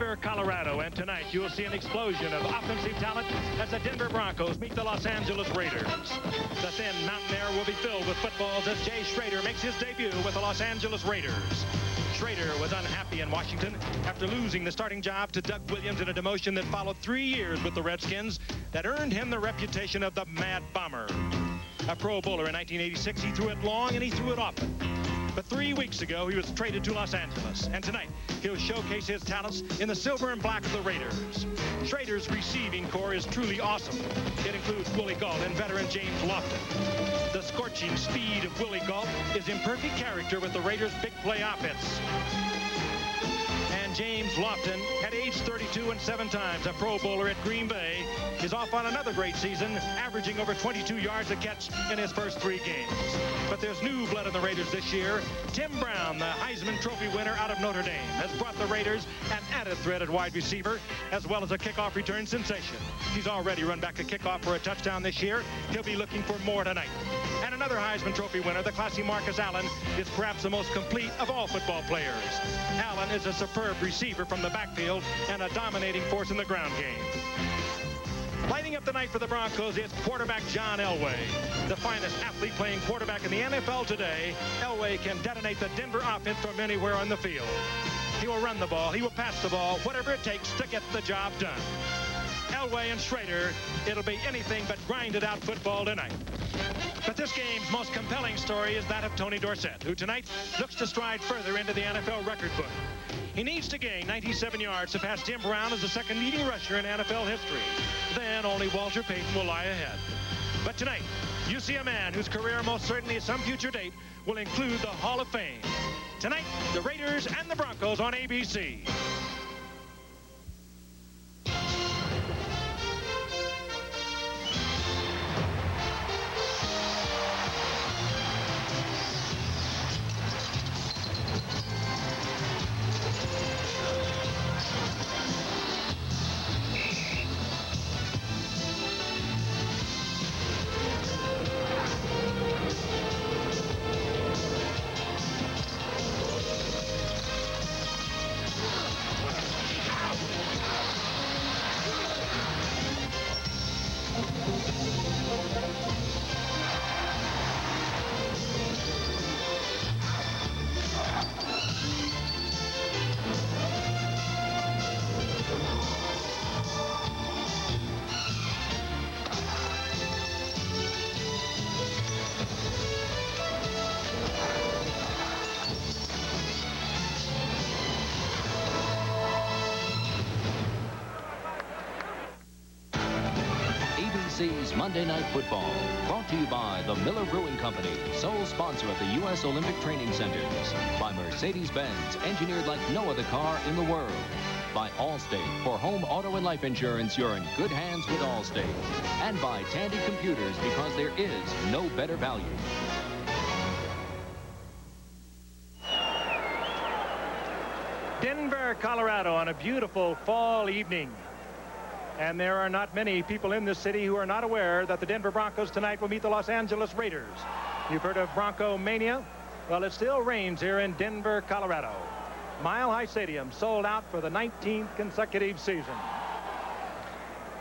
Denver, Colorado, and tonight you'll see an explosion of offensive talent as the Denver Broncos meet the Los Angeles Raiders. The thin mountain air will be filled with footballs as Jay Schroeder makes his debut with the Los Angeles Raiders. Schroeder was unhappy in Washington after losing the starting job to Doug Williams in a demotion that followed 3 years with the Redskins that earned him the reputation of the Mad Bomber. A Pro Bowler in 1986, he threw it long and he threw it often. But 3 weeks ago, he was traded to Los Angeles. And tonight, he'll showcase his talents in the silver and black of the Raiders. Schroeder's receiving core is truly awesome. It includes Willie Gault and veteran James Lofton. The scorching speed of Willie Gault is in perfect character with the Raiders' big play offense. And James Lofton, at age 32 and 7 times a Pro Bowler at Green Bay, is off on another great season, averaging over 22 yards a catch in his first 3 games. But there's new blood in the Raiders this year. Tim Brown, the Heisman Trophy winner out of Notre Dame, has brought the Raiders an added threat at wide receiver, as well as a kickoff return sensation. He's already run back a kickoff for a touchdown this year. He'll be looking for more tonight. And another Heisman Trophy winner, the classy Marcus Allen, is perhaps the most complete of all football players. Allen is a superb receiver from the backfield and a dominating force in the ground game. Lighting up the night for the Broncos is quarterback John Elway. The finest athlete playing quarterback in the NFL today, Elway can detonate the Denver offense from anywhere on the field. He will run the ball, he will pass the ball, whatever it takes to get the job done. Elway and Schroeder, it'll be anything but grinded out football tonight. But this game's most compelling story is that of Tony Dorsett, who tonight looks to stride further into the NFL record book. He needs to gain 97 yards to pass Tim Brown as the second leading rusher in NFL history. Then only Walter Payton will lie ahead. But tonight, you see a man whose career most certainly at some future date will include the Hall of Fame. Tonight, the Raiders and the Broncos on ABC. ABC's Monday Night Football, brought to you by the Miller Brewing Company, sole sponsor of the U.S. Olympic Training Centers. By Mercedes-Benz, engineered like no other car in the world. By Allstate, for home, auto, and life insurance, you're in good hands with Allstate. And by Tandy Computers, because there is no better value. Denver, Colorado on a beautiful fall evening. And there are not many people in this city who are not aware that the Denver Broncos tonight will meet the Los Angeles Raiders. You've heard of Bronco Mania? Well, it still reigns here in Denver, Colorado. Mile High Stadium sold out for the 19th consecutive season.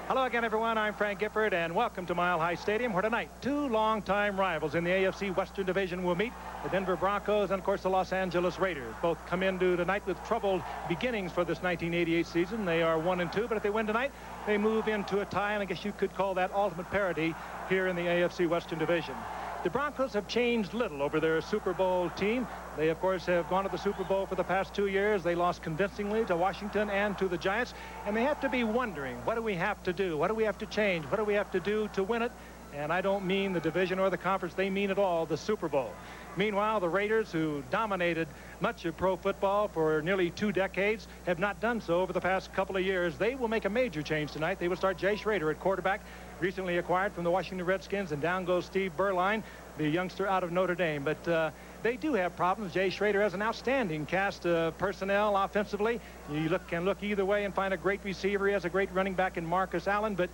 Hello again, everyone. I'm Frank Gifford, and welcome to Mile High Stadium, where tonight 2 longtime rivals in the AFC Western Division will meet, the Denver Broncos and, of course, the Los Angeles Raiders. Both come into tonight with troubled beginnings for this 1988 season. They are 1-2, but if they win tonight, they move into a tie, and I guess you could call that ultimate parity here in the AFC Western Division. The Broncos have changed little over their Super Bowl team. They, of course, have gone to the Super Bowl for the past 2 years. They lost convincingly to Washington and to the Giants. And they have to be wondering, what do we have to do? What do we have to change? What do we have to do to win it? And I don't mean the division or the conference. They mean it all, the Super Bowl. Meanwhile, the Raiders, who dominated much of pro football for nearly 2 decades, have not done so over the past couple of years. They will make a major change tonight. They will start Jay Schroeder at quarterback, recently acquired from the Washington Redskins, and down goes Steve Berline, the youngster out of Notre Dame. But they do have problems. Jay Schroeder has an outstanding cast of personnel offensively. You can look either way and find a great receiver. He has a great running back in Marcus Allen, but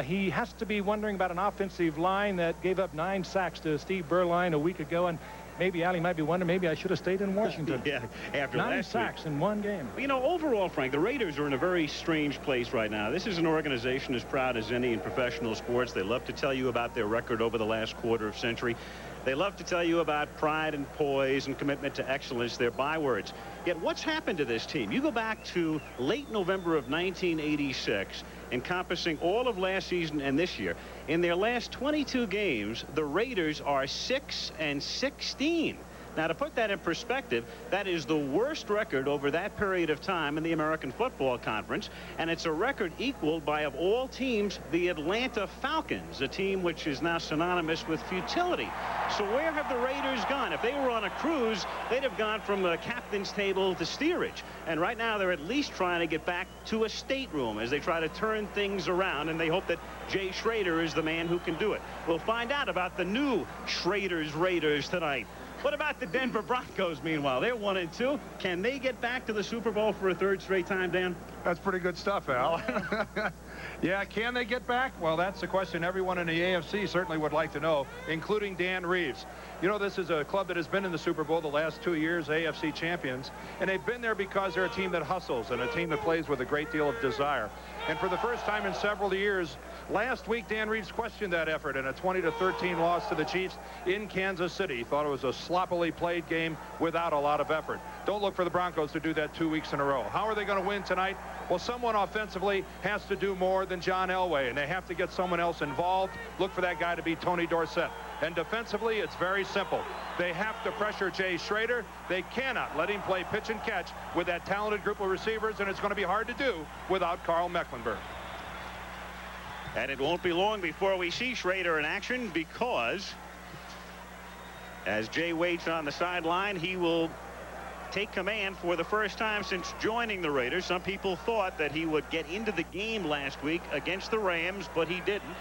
he has to be wondering about an offensive line that gave up 9 sacks to Steve Berline a week ago. And maybe Allie might be wondering, maybe I should have stayed in Washington. Yeah, after 9 sacks in one game. You know, overall, Frank, the Raiders are in a very strange place right now. This is an organization as proud as any in professional sports. They love to tell you about their record over the last quarter of century. They love to tell you about pride and poise and commitment to excellence, their bywords. Yet what's happened to this team? You go back to late November of 1986, encompassing all of last season and this year. In their last 22 games, the Raiders are 6-16. Now, to put that in perspective, that is the worst record over that period of time in the American Football Conference, and it's a record equaled by, of all teams, the Atlanta Falcons, a team which is now synonymous with futility. So where have the Raiders gone? If they were on a cruise, they'd have gone from the captain's table to steerage. And right now, they're at least trying to get back to a stateroom as they try to turn things around, and they hope that Jay Schrader is the man who can do it. We'll find out about the new Schrader's Raiders tonight. What about the Denver Broncos, meanwhile? They're 1-2. Can they get back to the Super Bowl for a third straight time, Dan? That's pretty good stuff, Al. Yeah, can they get back? Well, that's the question everyone in the AFC certainly would like to know, including Dan Reeves. You know, this is a club that has been in the Super Bowl the last 2 years, AFC champions, and they've been there because they're a team that hustles and a team that plays with a great deal of desire. And for the first time in several years, last week, Dan Reeves questioned that effort in a 20-13 loss to the Chiefs in Kansas City. He thought it was a sloppily played game without a lot of effort. Don't look for the Broncos to do that 2 weeks in a row. How are they going to win tonight? Well, someone offensively has to do more than John Elway, and they have to get someone else involved. Look for that guy to be Tony Dorsett. And defensively, it's very simple. They have to pressure Jay Schrader. They cannot let him play pitch and catch with that talented group of receivers, and it's going to be hard to do without Carl Mecklenburg. And it won't be long before we see Schrader in action, because as Jay waits on the sideline, he will take command for the first time since joining the Raiders. Some people thought that he would get into the game last week against the Rams, but he didn't.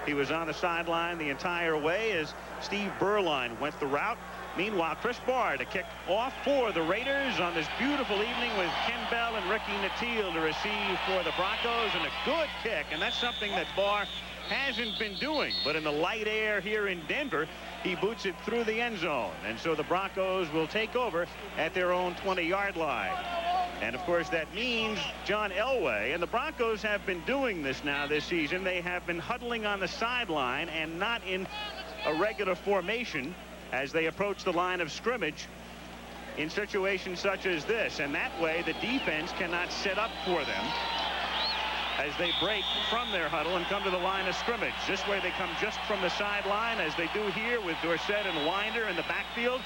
He was on the sideline the entire way as Steve Berline went the route. Meanwhile, Chris Barr to kick off for the Raiders on this beautiful evening with Ken Bell and Ricky Nattiel to receive for the Broncos, and a good kick, and that's something that Barr hasn't been doing. But in the light air here in Denver, he boots it through the end zone, and so the Broncos will take over at their own 20-yard line. And of course that means John Elway, and the Broncos have been doing this now this season. They have been huddling on the sideline and not in a regular formation as they approach the line of scrimmage in situations such as this, and that way the defense cannot set up for them as they break from their huddle and come to the line of scrimmage. This way they come just from the sideline, as they do here with Dorsett and Winder in the backfield.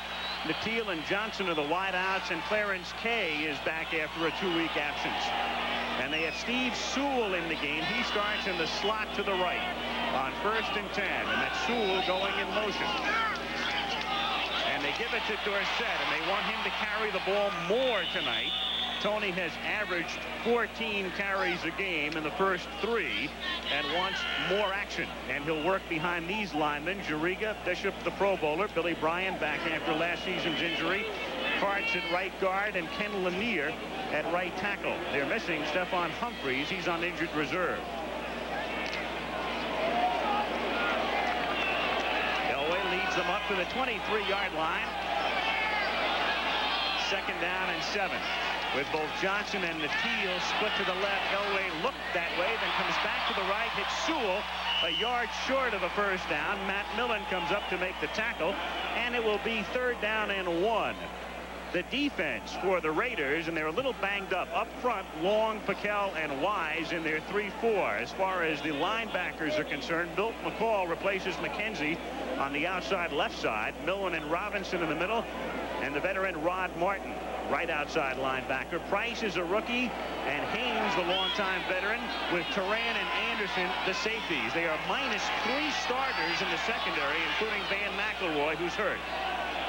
Nattiel and Johnson are the wideouts, and Clarence Kay is back after a 2-week absence. And they have Steve Sewell in the game. He starts in the slot to the right on 1st and 10, and that's Sewell going in motion. And they give it to Dorsett, and they want him to carry the ball more tonight. Tony has averaged 14 carries a game in the first 3 and wants more action. And he'll work behind these linemen: Juriga, Bishop, the Pro Bowler, Billy Bryan back after last season's injury, Karts at right guard, and Ken Lanier at right tackle. They're missing Stephon Humphreys. He's on injured reserve. Elway leads them up to the 23-yard line. 2nd down and 7. With both Johnson and Nattiel split to the left. Elway looked that way, then comes back to the right, hits Sewell a yard short of a first down. Matt Millen comes up to make the tackle, and it will be 3rd down and 1. The defense for the Raiders, and they're a little banged up. Up front, Long, Pickell, and Wise in their 3-4. As far as the linebackers are concerned, Milt McCall replaces McKenzie on the outside left side. Millen and Robinson in the middle, and the veteran Rod Martin, right outside linebacker. Price is a rookie, and Haynes, the longtime veteran, with Turan and Anderson, the safeties. They are -3 starters in the secondary, including Van McElroy, who's hurt.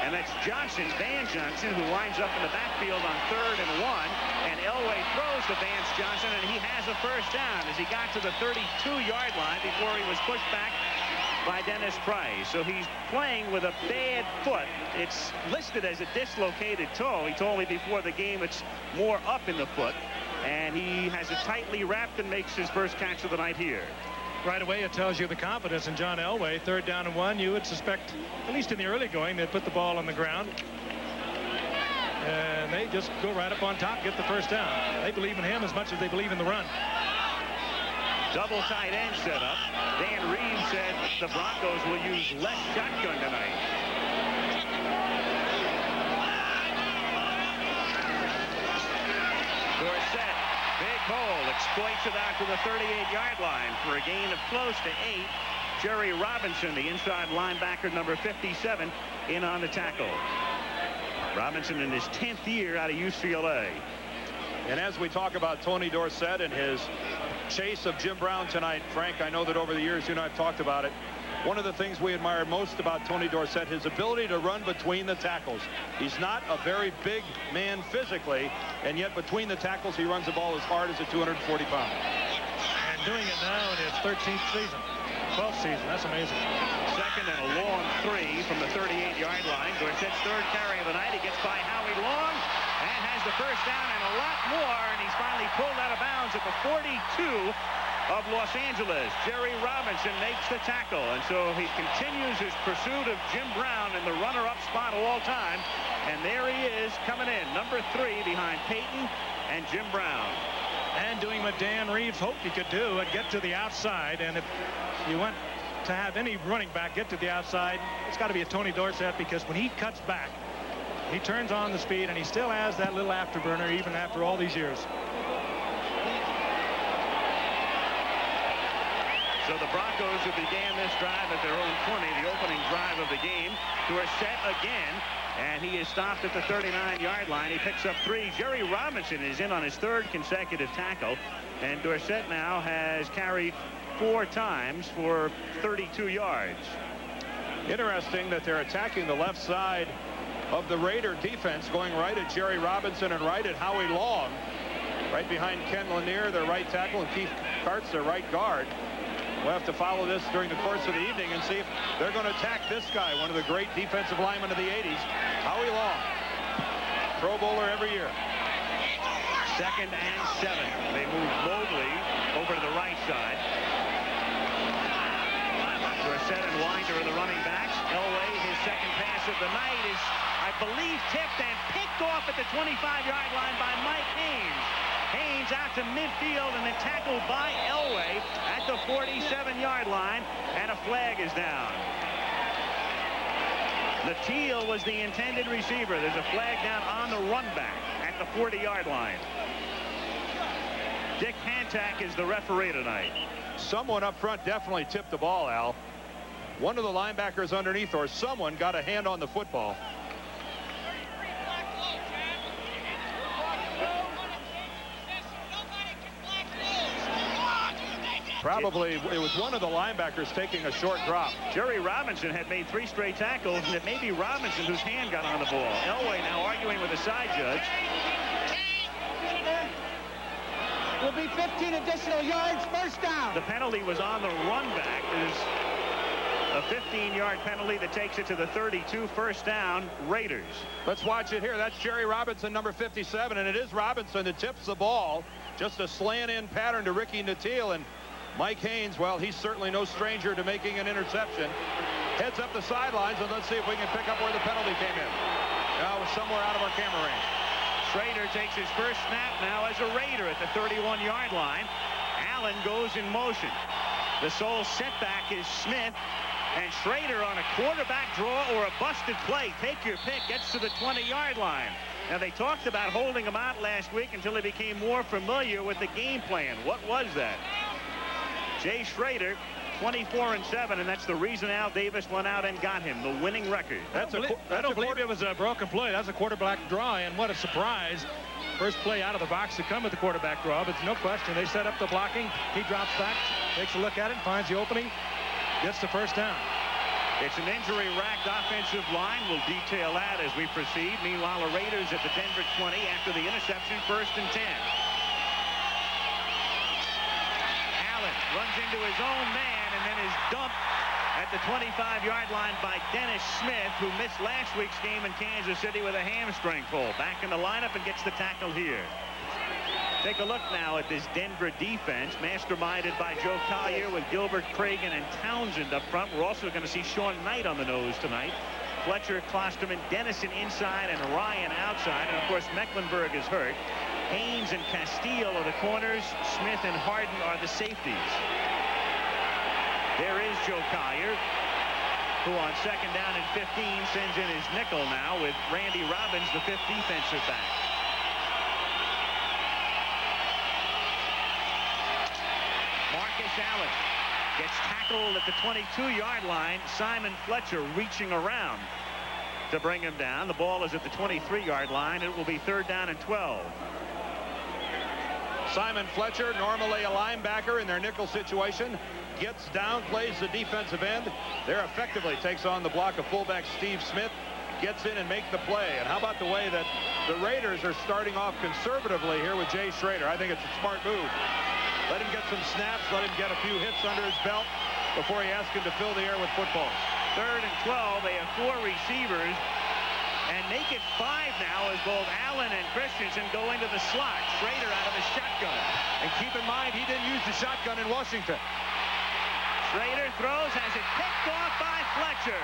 And that's Johnson, Van Johnson, who lines up in the backfield on 3rd and 1. And Elway throws to Vance Johnson, and he has a first down as he got to the 32-yard line before he was pushed back by Dennis Price. So he's playing with a bad foot. It's listed as a dislocated toe. He told me before the game it's more up in the foot. And he has it tightly wrapped and makes his first catch of the night here. Right away, it tells you the confidence in John Elway. 3rd down and 1. You would suspect, at least in the early going, they'd put the ball on the ground. And they just go right up on top, get the first down. They believe in him as much as they believe in the run. Double tight end set up. Dan Reeves said the Broncos will use less shotgun tonight. Dorsett, big hole, exploits it out to the 38-yard line for a gain of close to 8. Jerry Robinson, the inside linebacker, number 57, in on the tackle. Robinson in his 10th year out of UCLA. And as we talk about Tony Dorsett and his chase of Jim Brown tonight, Frank, I know that over the years you and I have talked about it. One of the things we admire most about Tony Dorsett, his ability to run between the tackles. He's not a very big man physically, and yet between the tackles he runs the ball as hard as a 240 pound. And doing it now in his 13th season. 12th season. That's amazing. Second and a long 3 from the 38-yard line. Dorsett's 3rd carry of the night. He gets by Howie Long and has the first down and a lot more, and he's finally pulled out of bounds at the 42 of Los Angeles. Jerry Robinson makes the tackle, and so he continues his pursuit of Jim Brown in the runner-up spot all time. And there he is coming in, number 3 behind Peyton and Jim Brown. And doing what Dan Reeves hoped he could do and get to the outside. And if you want to have any running back get to the outside, it's got to be a Tony Dorsett, because when he cuts back, he turns on the speed, and he still has that little afterburner even after all these years. So the Broncos, who began this drive at their own 20, the opening drive of the game, Dorsett again, and he is stopped at the 39-yard line. He picks up 3. Jerry Robinson is in on his 3rd consecutive tackle, and Dorsett now has carried 4 times for 32 yards. Interesting that they're attacking the left side of the Raider defense, going right at Jerry Robinson and right at Howie Long, right behind Ken Lanier, their right tackle, and Keith Kartz, their right guard. We'll have to follow this during the course of the evening and see if they're going to attack this guy, one of the great defensive linemen of the 80s, Howie Long. Pro Bowler every year. 2nd and 7. They move Mobley over to the right side. Dorsett and Winder are the running backs. Elway, his 2nd pass of the night, is, I believe, tipped and picked off at the 25-yard line by Mike Haynes. Haynes out to midfield and then tackled by Elway at the 47-yard line, and a flag is down. Latil was the intended receiver. There's a flag down on the run back at the 40-yard line. Dick Hantak is the referee tonight. Someone up front definitely tipped the ball, Al. One of the linebackers underneath, or someone, got a hand on the football. Probably it was one of the linebackers taking a short drop. Jerry Robinson had made 3 straight tackles, and it may be Robinson whose hand got on the ball. Elway now arguing with the side judge. Will be 15 additional yards, first down. The penalty was on the run back. There's a 15-yard penalty that takes it to the 32, first down, Raiders. Let's watch it here. That's Jerry Robinson, number 57, and it is Robinson that tips the ball. Just a slant-in pattern to Ricky Natil, and Mike Haynes, well, he's certainly no stranger to making an interception. Heads up the sidelines, and let's see if we can pick up where the penalty came in. It was somewhere out of our camera range. Schrader takes his first snap now as a Raider at the 31-yard line. Allen goes in motion. The sole setback is Smith, and Schrader on a quarterback draw or a busted play, take your pick, gets to the 20-yard line. Now, they talked about holding him out last week until he became more familiar with the game plan. What was that? Jay Schrader, 24-7, and that's the reason Al Davis went out and got him, the winning record. I don't believe it was a broken play. That's a quarterback draw, and what a surprise. First play out of the box to come with the quarterback draw, but no question. They set up the blocking. He drops back, takes a look at it, finds the opening, gets the first down. It's an injury-racked offensive line. We'll detail that as we proceed. Meanwhile, the Raiders at the Denver 20 after the interception, 1st and 10. Allen runs into his own man and then is dumped at the 25-yard line by Dennis Smith, who missed last week's game in Kansas City with a hamstring pull. Back in the lineup and gets the tackle here. Take a look now at this Denver defense, masterminded by Joe Collier with Gilbert, Cragen, and Townsend up front. We're also going to see Sean Knight on the nose tonight. Fletcher, Klosterman, Dennison inside, and Ryan outside. And, of course, Mecklenburg is hurt. Haynes and Castile are the corners. Smith and Harden are the safeties. There is Joe Collier, who on second down and 15 sends in his nickel now with Randy Robbins, the 5th defensive back. Marcus Allen gets tackled at the 22-yard line. Simon Fletcher reaching around to bring him down. The ball is at the 23-yard line. It will be 3rd down and 12. Simon Fletcher, normally a linebacker in their nickel situation, gets down, plays the defensive end. There effectively takes on the block of fullback Steve Smith, gets in and makes the play. And how about the way that the Raiders are starting off conservatively here with Jay Schrader? I think it's a smart move. Let him get some snaps, let him get a few hits under his belt before he asks him to fill the air with footballs. 3rd and 12. They have 4 receivers. And make it 5 now as both Allen and Christensen go into the slot. Schrader out of the shotgun. And keep in mind, he didn't use the shotgun in Washington. Schrader throws, has it picked off by Fletcher.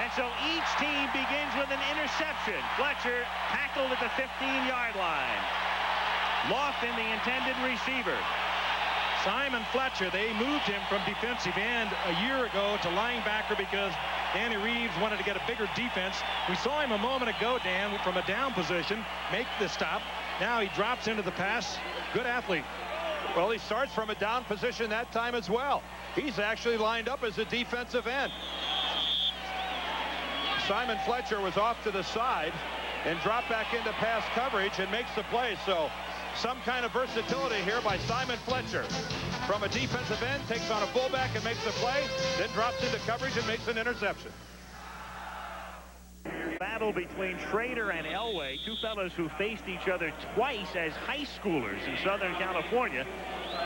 And so each team begins with an interception. Fletcher tackled at the 15-yard line. Lofton, the intended receiver. Simon Fletcher, they moved him from defensive end a year ago to linebacker because Danny Reeves wanted to get a bigger defense. We saw him a moment ago, Dan, from a down position, make the stop. Now he drops into the pass. Good athlete. Well, he starts from a down position that time as well. He's actually lined up as a defensive end. Simon Fletcher was off to the side and dropped back into pass coverage and makes the play. So some kind of versatility here by Simon Fletcher. From a defensive end, takes on a fullback and makes the play, then drops into coverage and makes an interception. Battle between Schrader and Elway, two fellows who faced each other twice as high schoolers in Southern California,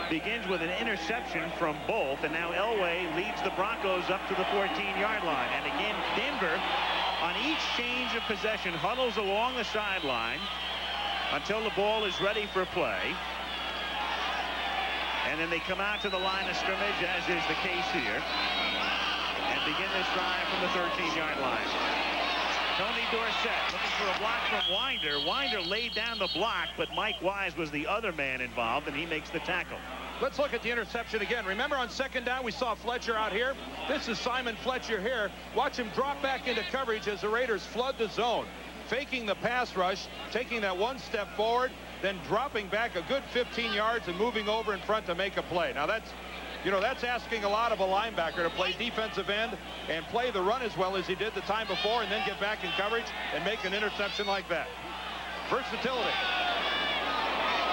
begins with an interception from both, and now Elway leads the Broncos up to the 14-yard line. And again, Denver, on each change of possession, huddles along the sideline until the ball is ready for play. And then they come out to the line of scrimmage, as is the case here, and begin this drive from the 13-yard line. Tony Dorsett looking for a block from Winder. Winder laid down the block, but Mike Wise was the other man involved, and he makes the tackle. Let's look at the interception again. Remember on second down, we saw Fletcher out here. This is Simon Fletcher here. Watch him drop back into coverage as the Raiders flood the zone. Faking the pass rush, taking that one step forward, then dropping back a good 15 yards and moving over in front to make a play. Now that's asking a lot of a linebacker to play defensive end and play the run as well as he did the time before and then get back in coverage and make an interception like that. Versatility.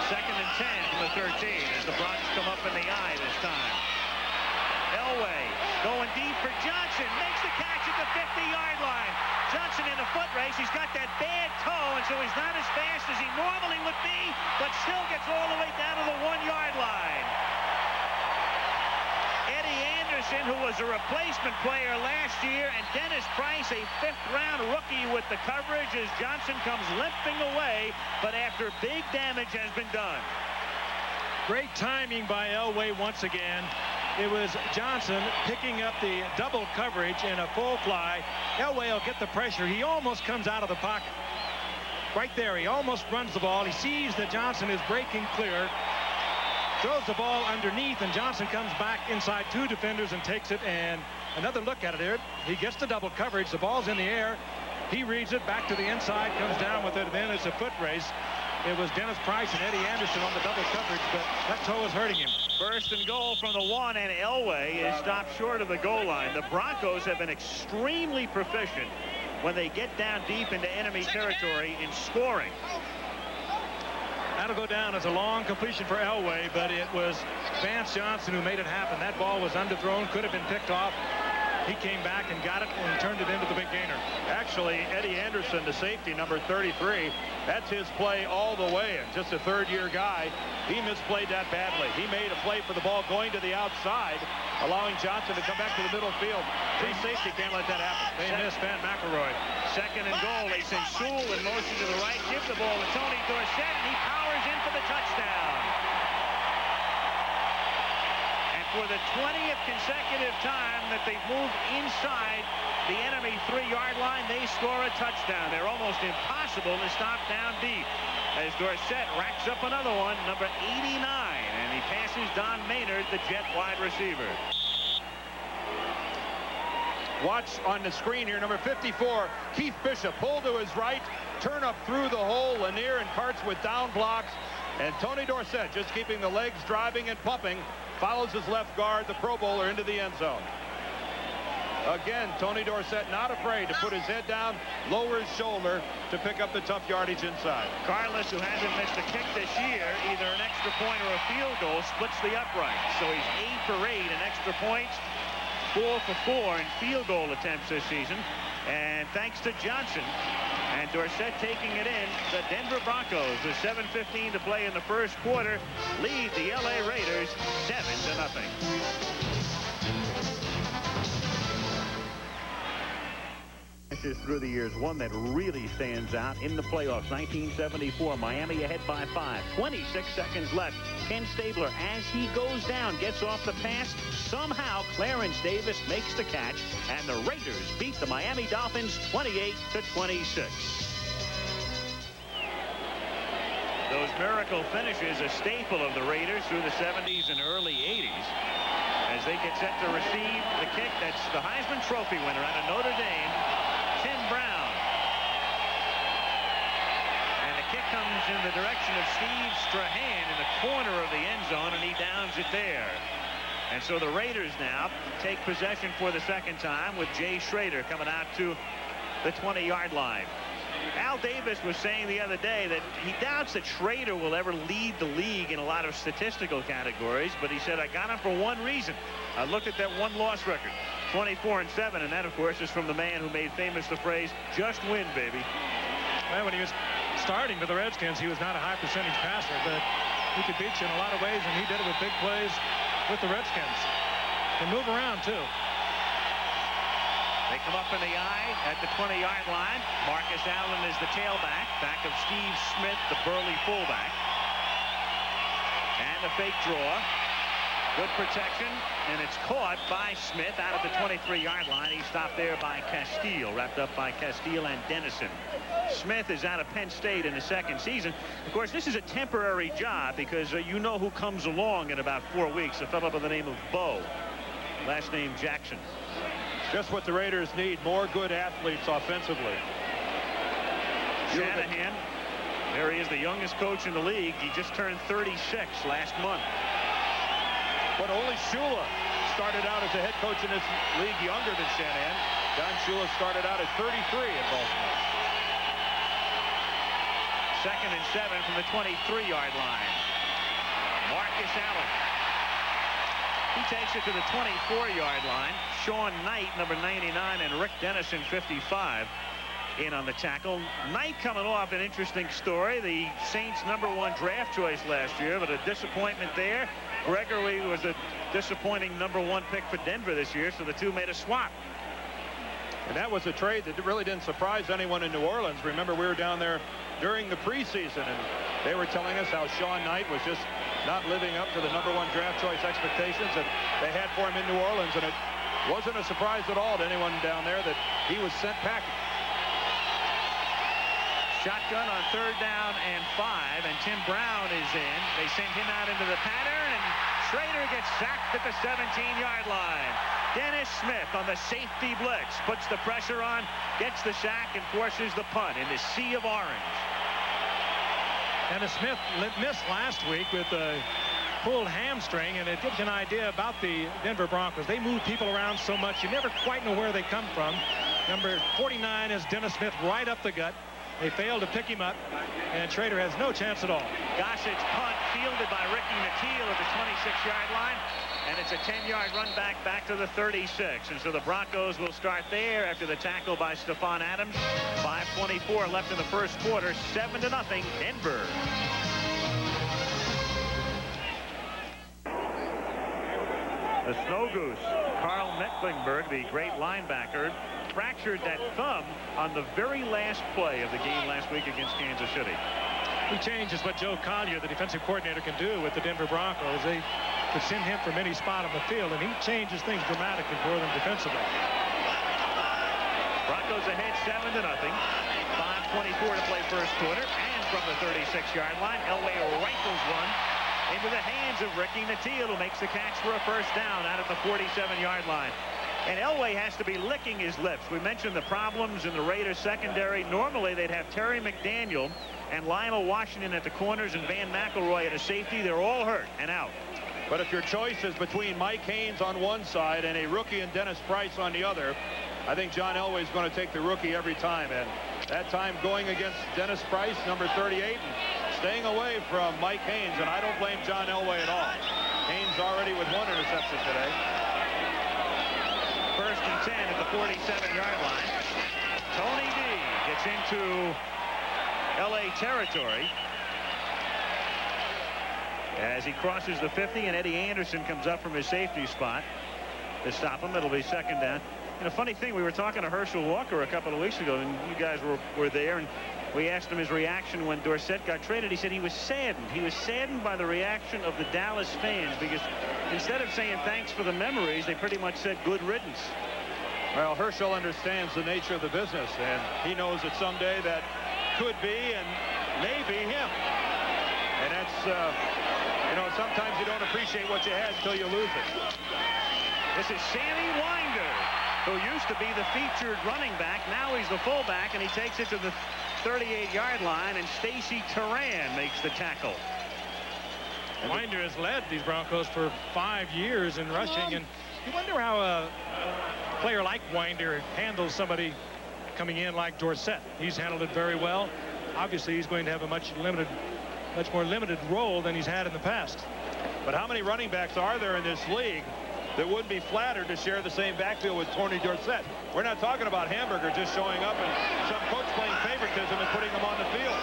2nd and 10 from the 13 as the Broncos come up in the eye this time. Elway going deep for Johnson, makes the catch at the 50-yard line. Johnson in a foot race. He's got that bad toe, and so he's not as fast as he normally would be, but still gets all the way down to the 1-yard line. Eddie Anderson, who was a replacement player last year, and Dennis Price, a 5th-round rookie with the coverage as Johnson comes limping away, but after big damage has been done. Great timing by Elway once again. It was Johnson picking up the double coverage in a full fly. Elway will get the pressure. He almost comes out of the pocket. Right there, he almost runs the ball. He sees that Johnson is breaking clear. Throws the ball underneath, and Johnson comes back inside 2 defenders and takes it. And another look at it here. He gets the double coverage. The ball's in the air. He reads it back to the inside, comes down with it, and then it's a foot race. It was Dennis Price and Eddie Anderson on the double coverage, but that toe is hurting him. 1st and goal from the 1, and Elway is stopped short of the goal line. The Broncos have been extremely proficient when they get down deep into enemy territory in scoring. That'll go down as a long completion for Elway, but it was Vance Johnson who made it happen. That ball was underthrown, could have been picked off. he came back and got it and turned it into the big gainer. Actually, Eddie Anderson, the safety, number 33, that's his play all the way. And just a third-year guy, he misplayed that badly. He made a play for the ball going to the outside, allowing Johnson to come back to the middle field. Free safety can't let that happen. They missed Van McElroy. Second and goal. They send Sewell in motion to the right. Give the ball to Tony Dorsett, and he powers in for the touchdown. And for the 20th consecutive time that they've moved inside the enemy 3-yard line, they score a touchdown. They're almost impossible to stop down deep as Dorsett racks up another one, number 89, and he passes Don Maynard, the Jet wide receiver. Watch on the screen here, number 54, Keith Bishop, pull to his right, turn up through the hole. Lanier and Karts with down blocks, and Tony Dorsett just keeping the legs driving and pumping, follows his left guard, the Pro Bowler, into the end zone. Again, Tony Dorsett not afraid to put his head down, lower his shoulder to pick up the tough yardage inside. Carlos, who hasn't missed a kick this year, either an extra point or a field goal, splits the upright. So he's 8 for 8 in extra points, 4 for 4 in field goal attempts this season. And thanks to Johnson and Dorsett taking it in, the Denver Broncos, with 7:15 to play in the first quarter, lead the LA Raiders 7-0. Through the years, one that really stands out in the playoffs, 1974, Miami ahead by 5, 26 seconds left. Ken Stabler, as he goes down, gets off the pass. Somehow Clarence Davis makes the catch, and the Raiders beat the Miami Dolphins 28-26. Those miracle finishes, a staple of the Raiders through the 70s and early 80s, as they get set to receive the kick. That's the Heisman Trophy winner out of Notre Dame, Tim Brown. And the kick comes in the direction of Steve Strahan in the corner of the end zone, and he downs it there. And so the Raiders now take possession for the second time with Jay Schrader coming out to the 20-yard line. Al Davis was saying the other day that he doubts that Schrader will ever lead the league in a lot of statistical categories, but he said, I got him for one reason. I looked at that one-loss record, 24-7, and that, of course, is from the man who made famous the phrase, just win, baby. Well, when he was starting for the Redskins, he was not a high percentage passer, but he could beat you in a lot of ways, and he did it with big plays with the Redskins. They move around, too. They come up in the eye at the 20-yard line. Marcus Allen is the tailback, back of Steve Smith, the burly fullback. And the fake draw. Good protection, and it's caught by Smith out of the 23-yard line. He stopped there by Castile, wrapped up by Castile and Dennison. Smith is out of Penn State in the second season. Of course, this is a temporary job because you know who comes along in about 4 weeks, a fellow by the name of Bo, last name Jackson. Just what the Raiders need, more good athletes offensively. Shanahan, there he is, the youngest coach in the league. He just turned 36 last month. But only Shula started out as a head coach in this league younger than Shanahan. Don Shula started out at 33 in Baltimore. 2nd and 7 from the 23-yard line. Marcus Allen. He takes it to the 24-yard line. Sean Knight, number 99, and Rick Dennison, 55, in on the tackle. Knight coming off an interesting story. The Saints' #1 draft choice last year, but a disappointment there. Gregory was a disappointing #1 pick for Denver this year, so the two made a swap. And that was a trade that really didn't surprise anyone in New Orleans. Remember, we were down there during the preseason, and they were telling us how Sean Knight was just not living up to the #1 draft choice expectations that they had for him in New Orleans, and it wasn't a surprise at all to anyone down there that he was sent packing. Shotgun on 3rd down and 5, and Tim Brown is in. They send him out into the pattern, and Schrader gets sacked at the 17-yard line. Dennis Smith on the safety blitz puts the pressure on, gets the sack, and forces the punt in the sea of orange. Dennis Smith missed last week with a pulled hamstring, and it gives you an idea about the Denver Broncos. They move people around so much, you never quite know where they come from. Number 49 is Dennis Smith, right up the gut. They failed to pick him up, and Schrader has no chance at all. Gossett's punt fielded by Ricky McKeel at the 26-yard line. And it's a 10-yard run back to the 36. And so the Broncos will start there after the tackle by Stephon Adams. 5:24 left in the first quarter. 7-0 Denver. The Snow Goose, Carl Mecklenburg, the great linebacker, fractured that thumb on the very last play of the game last week against Kansas City. He changes what Joe Collier, the defensive coordinator, can do with the Denver Broncos. They could send him from any spot on the field, and he changes things dramatically for them defensively. Broncos ahead 7-0. 5:24 to play first quarter, and from the 36-yard line, Elway rifles one into the hands of Ricky Nattiel, who makes the catch for a first down out at the 47-yard line. And Elway has to be licking his lips. We mentioned the problems in the Raiders secondary. Normally they'd have Terry McDaniel and Lionel Washington at the corners and Van McElroy at a safety. They're all hurt and out. But if your choice is between Mike Haynes on one side and a rookie and Dennis Price on the other, I think John Elway is going to take the rookie every time. And that time going against Dennis Price, number 38, and staying away from Mike Haynes. And I don't blame John Elway at all. Haynes already with one interception today. First and 10 at the 47-yard line. Tony D gets into L.A. territory as he crosses the 50, and Eddie Anderson comes up from his safety spot to stop him. It'll be second down. And a funny thing, we were talking to Herschel Walker a couple of weeks ago, and you guys were there, and we asked him his reaction when Dorsett got traded. He said he was saddened. He was saddened by the reaction of the Dallas fans, because instead of saying thanks for the memories, they pretty much said good riddance. Well, Herschel understands the nature of the business, and he knows that someday that could be and may be him. And that's, you know, sometimes you don't appreciate what you had until you lose it. This is Sammy Winder, who used to be the featured running back. Now he's the fullback, and he takes it to the 38-yard line, and Stacy Turan makes the tackle. Winder has led these Broncos for 5 years in rushing, and you wonder how a player like Winder handles somebody coming in like Dorsett. He's handled it very well. Obviously, he's going to have a much more limited role than he's had in the past. But how many running backs are there in this league that wouldn't be flattered to share the same backfield with Tony Dorsett? We're not talking about Hamburger just showing up and some coach playing favoritism and putting him on the field.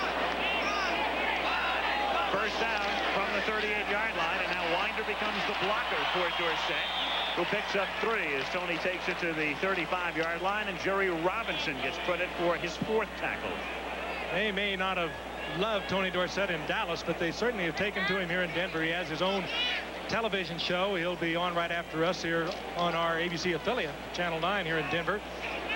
First down from the 38-yard line, and now Winder becomes the blocker for Dorsett, who picks up 3 as Tony takes it to the 35-yard line, and Jerry Robinson gets credit for his 4th tackle. They may not have loved Tony Dorsett in Dallas, but they certainly have taken to him here in Denver. He has his own television show. He'll be on right after us here on our ABC affiliate, Channel 9 here in Denver,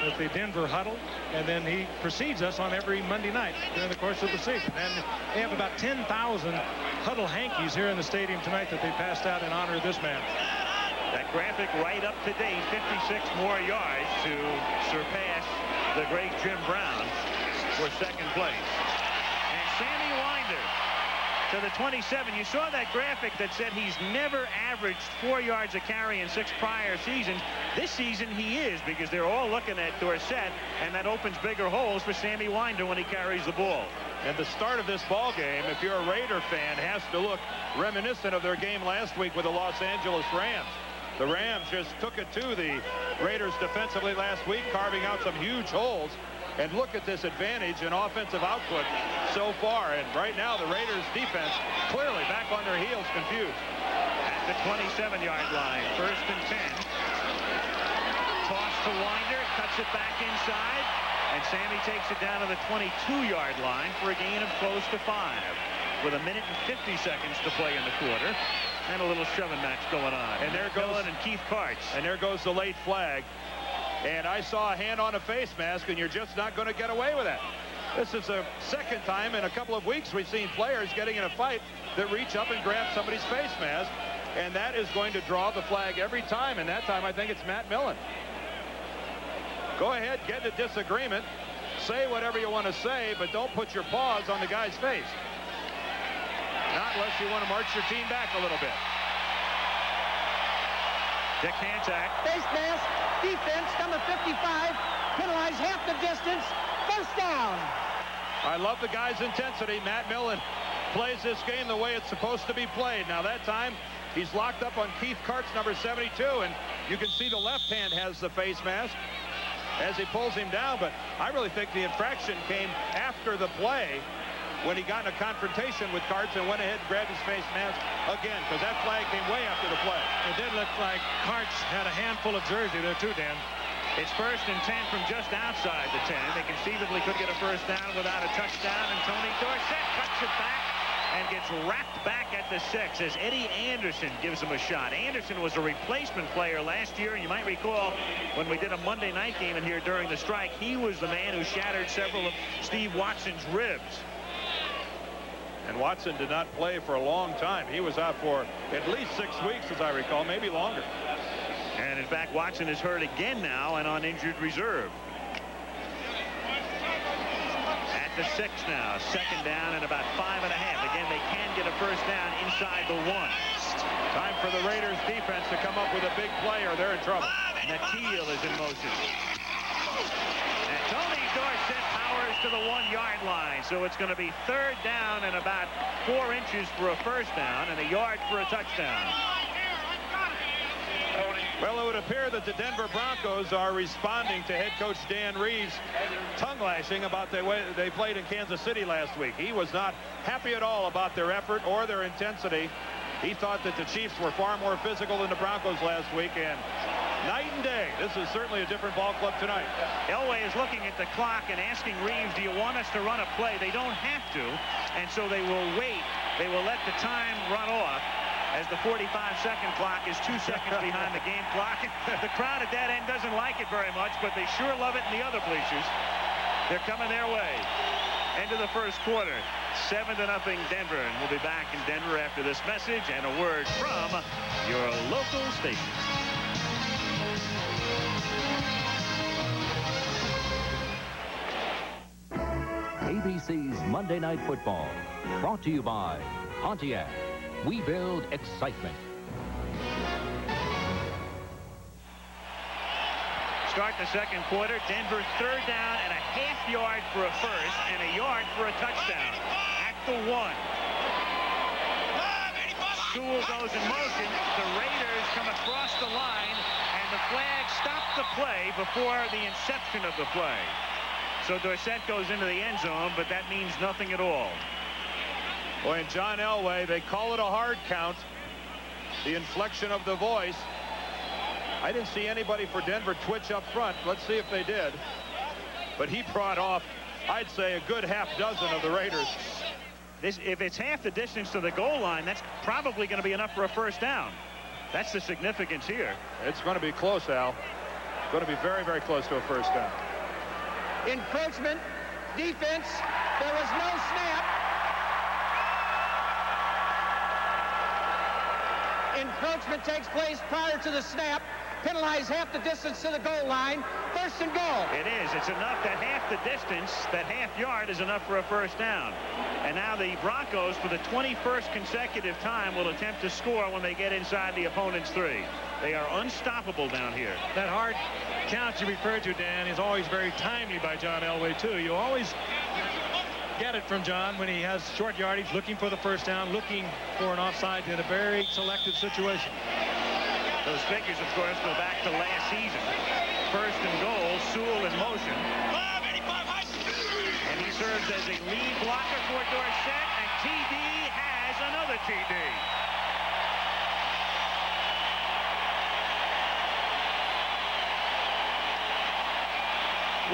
with the Denver Huddle, and then he precedes us on every Monday night during the course of the season. And they have about 10,000 Huddle hankies here in the stadium tonight that they passed out in honor of this man. That graphic right up to date, 56 more yards to surpass the great Jim Brown for second place. And Sammy Winder to the 27. You saw that graphic that said he's never averaged 4 yards a carry in 6 prior seasons. This season he is, because they're all looking at Dorsett, and that opens bigger holes for Sammy Winder when he carries the ball. And the start of this ball game, if you're a Raider fan, has to look reminiscent of their game last week with the Los Angeles Rams. The Rams just took it to the Raiders defensively last week, carving out some huge holes. And look at this advantage in offensive output so far. And right now, the Raiders defense clearly back on their heels, confused. At the 27-yard line, first and 10. Toss to Winder, cuts it back inside, and Sammy takes it down to the 22-yard line for a gain of close to 5. With a minute and 50 seconds to play in the quarter, and a little shoving match going on. And there goes Dillon and Keith Karts. And there goes the late flag. And I saw a hand on a face mask, and you're just not going to get away with that. This is the second time in a couple of weeks we've seen players getting in a fight that reach up and grab somebody's face mask, and that is going to draw the flag every time. And that time I think it's Matt Millen. Go ahead, get in a disagreement, say whatever you want to say, but don't put your paws on the guy's face. Not unless you want to march your team back a little bit. Dick Hancock. Face mask, defense, number 55, penalized half the distance, first down. I love the guy's intensity. Matt Millen plays this game the way it's supposed to be played. Now that time he's locked up on Keith Kart's number 72, and you can see the left hand has the face mask as he pulls him down. But I really think the infraction came after the play when he got in a confrontation with Karts and went ahead and grabbed his face mask again, because that flag came way after the play. It did look like Karts had a handful of jersey there too, Dan. It's 1st and 10 from just outside the 10. They conceivably could get a first down without a touchdown, and Tony Dorsett cuts it back and gets wrapped back at the 6 as Eddie Anderson gives him a shot. Anderson was a replacement player last year, and you might recall when we did a Monday night game in here during the strike, he was the man who shattered several of Steve Watson's ribs. And Watson did not play for a long time. He was out for at least 6 weeks, as I recall, maybe longer. And in fact, Watson is hurt again now and on injured reserve. At the 6 now, 2nd down and about 5.5. Again, they can get a first down inside the 1. Time for the Raiders defense to come up with a big play or they're in trouble. Nakeel is in motion. And Tony Dorsett powers to the 1-yard line. So it's going to be 3rd down and about 4 inches for a first down and a yard for a touchdown. Well, it would appear that the Denver Broncos are responding to head coach Dan Reeves' tongue lashing about the way they played in Kansas City last week. He was not happy at all about their effort or their intensity. He thought that the Chiefs were far more physical than the Broncos last week, and night and day. This is certainly a different ball club tonight. Elway is looking at the clock and asking Reeves, do you want us to run a play? They don't have to, and so they will wait. They will let the time run off as the 45-second clock is 2 seconds behind the game clock. The crowd at that end doesn't like it very much, but they sure love it in the other bleachers. They're coming their way. End of the first quarter, 7-0 Denver, and we'll be back in Denver after this message and a word from your local station. ABC's Monday Night Football, brought to you by Pontiac. We build excitement. Start the second quarter. Denver 3rd down and a half-yard for a first and a yard for a touchdown. At the 1. Sewell goes in motion. The Raiders come across the line, and the flag stopped the play before the inception of the play. So Dorsett goes into the end zone, but that means nothing at all. Boy, and John Elway, they call it a hard count. The inflection of the voice. I didn't see anybody for Denver twitch up front. Let's see if they did. But he brought off, I'd say, a good half dozen of the Raiders. If it's half the distance to the goal line, that's probably going to be enough for a first down. That's the significance here. It's going to be close, Al. It's going to be very, very close to a first down. Encroachment, defense, there was no snap. Encroachment takes place prior to the snap. Penalize half the distance to the goal line. 1st and goal. It is. It's enough that half the distance, that half yard is enough for a first down. And now the Broncos, for the 21st consecutive time, will attempt to score when they get inside the opponent's 3. They are unstoppable down here. That hard count you referred to, Dan, is always very timely by John Elway, too. You always get it from John when he has short yardage, looking for the first down, looking for an offside in a very selected situation. Those figures, of course, go back to last season. 1st and goal, Sewell in motion. And he serves as a lead blocker for Dorsett, and TD has another TD.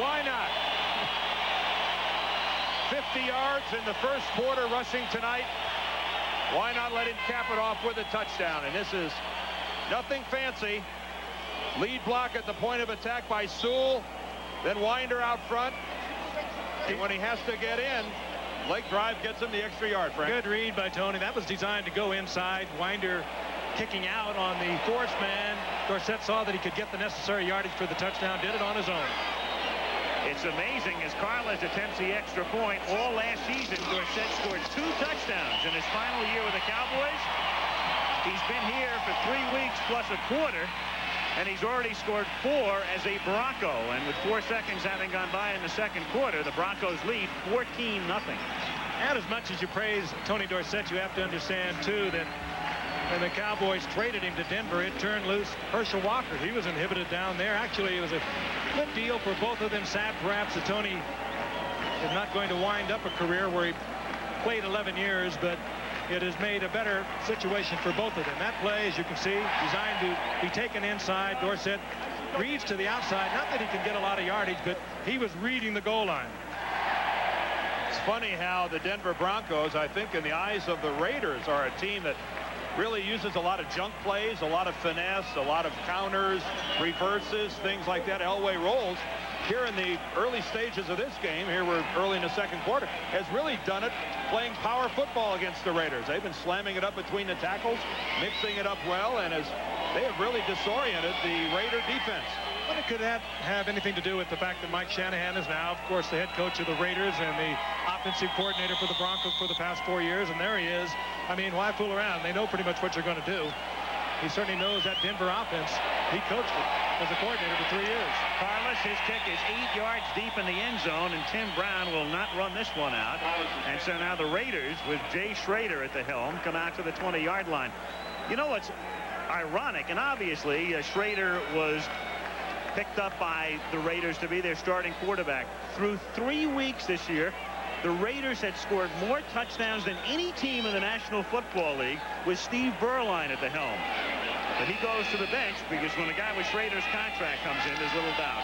Why not? 50 yards in the first quarter rushing tonight. Why not let him cap it off with a touchdown? And this is nothing fancy. Lead block at the point of attack by Sewell. Then Winder out front. And when he has to get in, leg drive gets him the extra yard, Frank. Good read by Tony. That was designed to go inside. Winder kicking out on the force man. Dorsett saw that he could get the necessary yardage for the touchdown. Did it on his own. It's amazing as Carles attempts the extra point. All last season, Dorsett scored 2 touchdowns in his final year with the Cowboys. He's been here for 3 weeks plus a quarter, and he's already scored 4 as a Bronco. And with 4 seconds having gone by in the second quarter, the Broncos lead 14-0. And as much as you praise Tony Dorsett, you have to understand, too, that when the Cowboys traded him to Denver, it turned loose Herschel Walker. He was inhibited down there. Actually, it was a good deal for both of them. Sad, perhaps, that Tony is not going to wind up a career where he played 11 years, but it has made a better situation for both of them. That play, as you can see, designed to be taken inside. Dorsett reads to the outside. Not that he can get a lot of yardage, but he was reading the goal line. It's funny how the Denver Broncos, I think in the eyes of the Raiders, are a team that really uses a lot of junk plays, a lot of finesse, a lot of counters, reverses, things like that, Elway rolls. Here in the early stages of this game, here we're early in the second quarter, has really done it playing power football against the Raiders. They've been slamming it up between the tackles, mixing it up well, and they have really disoriented the Raider defense. But it could have anything to do with the fact that Mike Shanahan is now, of course, the head coach of the Raiders and the offensive coordinator for the Broncos for the past 4 years. And there he is. I mean, why fool around? They know pretty much what you're going to do. He certainly knows that Denver offense. He coached it as a coordinator for 3 years. Carlos, his kick is 8 yards deep in the end zone, and Tim Brown will not run this one out. And so now the Raiders, with Jay Schrader at the helm, come out to the 20-yard line. You know what's ironic, and obviously Schrader was picked up by the Raiders to be their starting quarterback. Through 3 weeks this year, the Raiders had scored more touchdowns than any team in the National Football League with Steve Berline at the helm. But he goes to the bench because when a guy with Schrader's contract comes in, there's little doubt.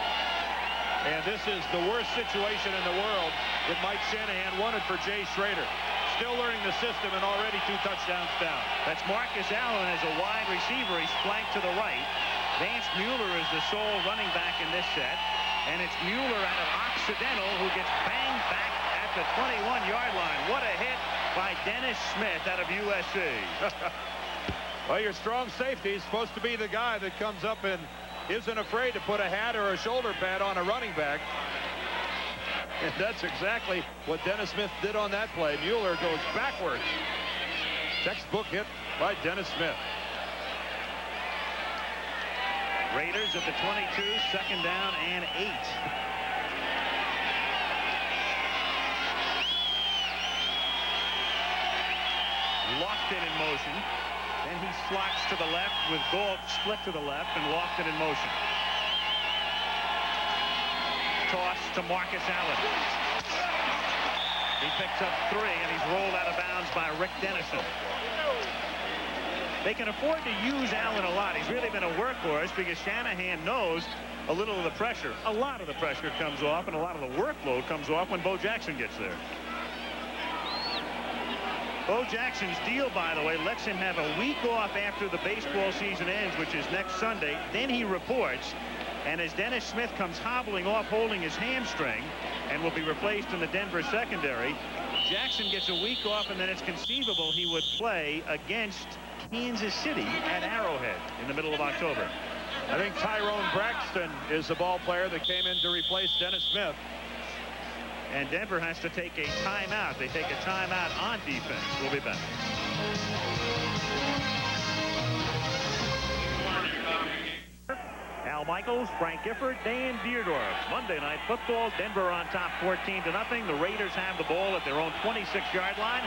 And this is the worst situation in the world that Mike Shanahan wanted for Jay Schrader. Still learning the system and already 2 touchdowns down. That's Marcus Allen as a wide receiver. He's flanked to the right. Vance Mueller is the sole running back in this set. And it's Mueller out of Occidental who gets banged back at the 21-yard line. What a hit by Dennis Smith out of USC. Well, your strong safety is supposed to be the guy that comes up and isn't afraid to put a hat or a shoulder pad on a running back. And that's exactly what Dennis Smith did on that play. Mueller goes backwards. Textbook hit by Dennis Smith. Raiders at the 22, second down and 8. Lofton in motion. Then he slots to the left with Gold split to the left and Lofton in motion. Toss to Marcus Allen. He picks up 3 and he's rolled out of bounds by Rick Dennison. They can afford to use Allen a lot. He's really been a workhorse because Shanahan knows a little of the pressure. A lot of the pressure comes off and a lot of the workload comes off when Bo Jackson gets there. Bo Jackson's deal, by the way, lets him have a week off after the baseball season ends, which is next Sunday. Then he reports, and as Dennis Smith comes hobbling off holding his hamstring and will be replaced in the Denver secondary, Jackson gets a week off, and then it's conceivable he would play against Kansas City at Arrowhead in the middle of October. I think Tyrone Braxton is the ball player that came in to replace Dennis Smith. And Denver has to take a timeout. They take a timeout on defense. We'll be back. Al Michaels, Frank Gifford, Dan Dierdorf. Monday Night Football, Denver on top 14-0. The Raiders have the ball at their own 26-yard line.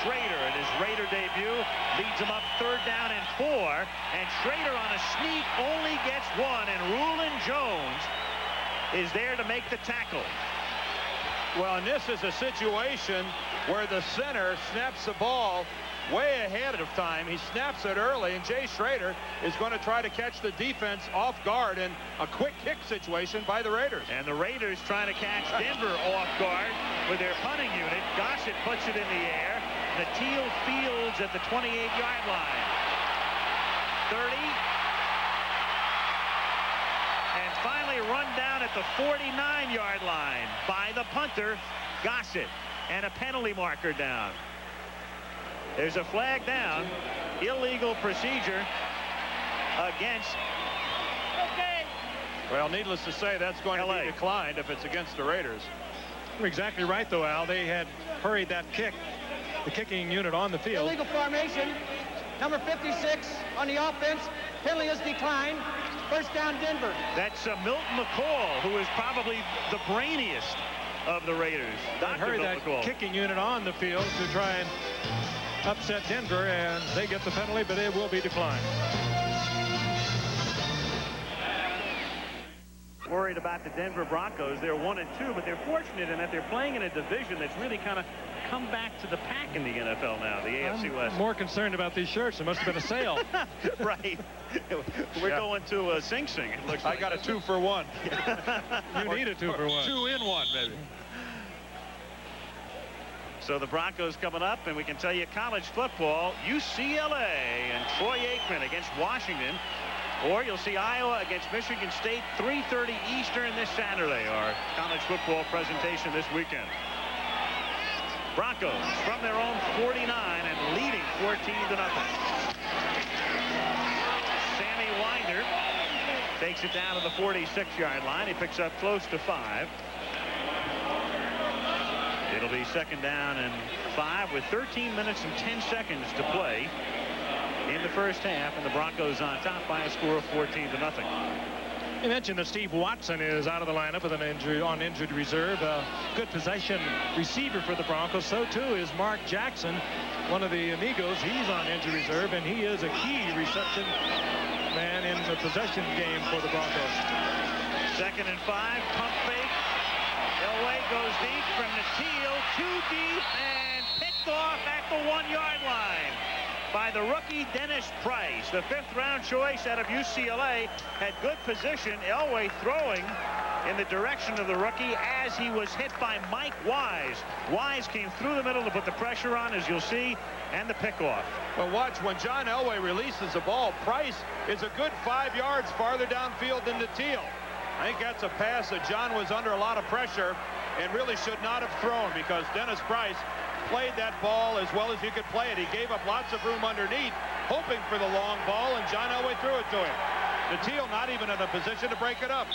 Schrader in his Raider debut leads them up 3rd down and 4. And Schrader on a sneak only gets 1. And Rulon Jones is there to make the tackle. Well, and this is a situation where the center snaps the ball way ahead of time. He snaps it early, and Jay Schrader is going to try to catch the defense off guard in a quick kick situation by the Raiders. And the Raiders trying to catch Denver off guard with their punting unit. Gossett puts it in the air. The Teal fields at the 28-yard line. 30. And finally run down at the 49-yard line by the punter, Gossett. And a penalty marker down. There's a flag down. Illegal procedure against. Okay. Well, needless to say, that's going to be declined if it's against the Raiders. You're exactly right, though, Al. They had hurried that kick, the kicking unit on the field. Illegal formation. Number 56 on the offense. Penalty is declined. First down, Denver. That's Milton McCall, who is probably the brainiest of the Raiders. They hurry that kicking unit on the field to try and upset Denver, and they get the penalty, but it will be declined. Worried about the Denver Broncos. They're 1-2, but they're fortunate in that they're playing in a division that's really kind of come back to the pack in the NFL now, the AFC West. I'm more concerned about these shirts. There must have been a sale. Right. We're going to Sing Sing, it looks like. I got a 2-for-1. You need a 2-for-1. 2-in-1, maybe. So the Broncos coming up, and we can tell you college football, UCLA and Troy Aikman against Washington. Or you'll see Iowa against Michigan State, 3:30 Eastern this Saturday, our college football presentation this weekend. Broncos from their own 49 and leading 14-0. Sammy Winder takes it down to the 46-yard line. He picks up close to 5. It'll be 2nd down and 5 with 13 minutes and 10 seconds to play in the first half, and the Broncos on top by a score of 14-0. You mentioned that Steve Watson is out of the lineup with an injury on injured reserve. Good possession receiver for the Broncos. So too is Mark Jackson, one of the amigos. He's on injured reserve, and he is a key reception man in the possession game for the Broncos. 2nd and 5, pump fake. Elway goes deep from the Teal, too deep, and picked off at the 1-yard line by the rookie Dennis Price. The 5th-round choice out of UCLA had good position. Elway throwing in the direction of the rookie as he was hit by Mike Wise. Wise came through the middle to put the pressure on, as you'll see, and the pickoff. Well, watch, when John Elway releases the ball, Price is a good 5 yards farther downfield than the Teal. I think that's a pass that John was under a lot of pressure and really should not have thrown, because Dennis Price played that ball as well as you could play it. He gave up lots of room underneath, hoping for the long ball, and John Elway threw it to him. The Teal not even in a position to break it up.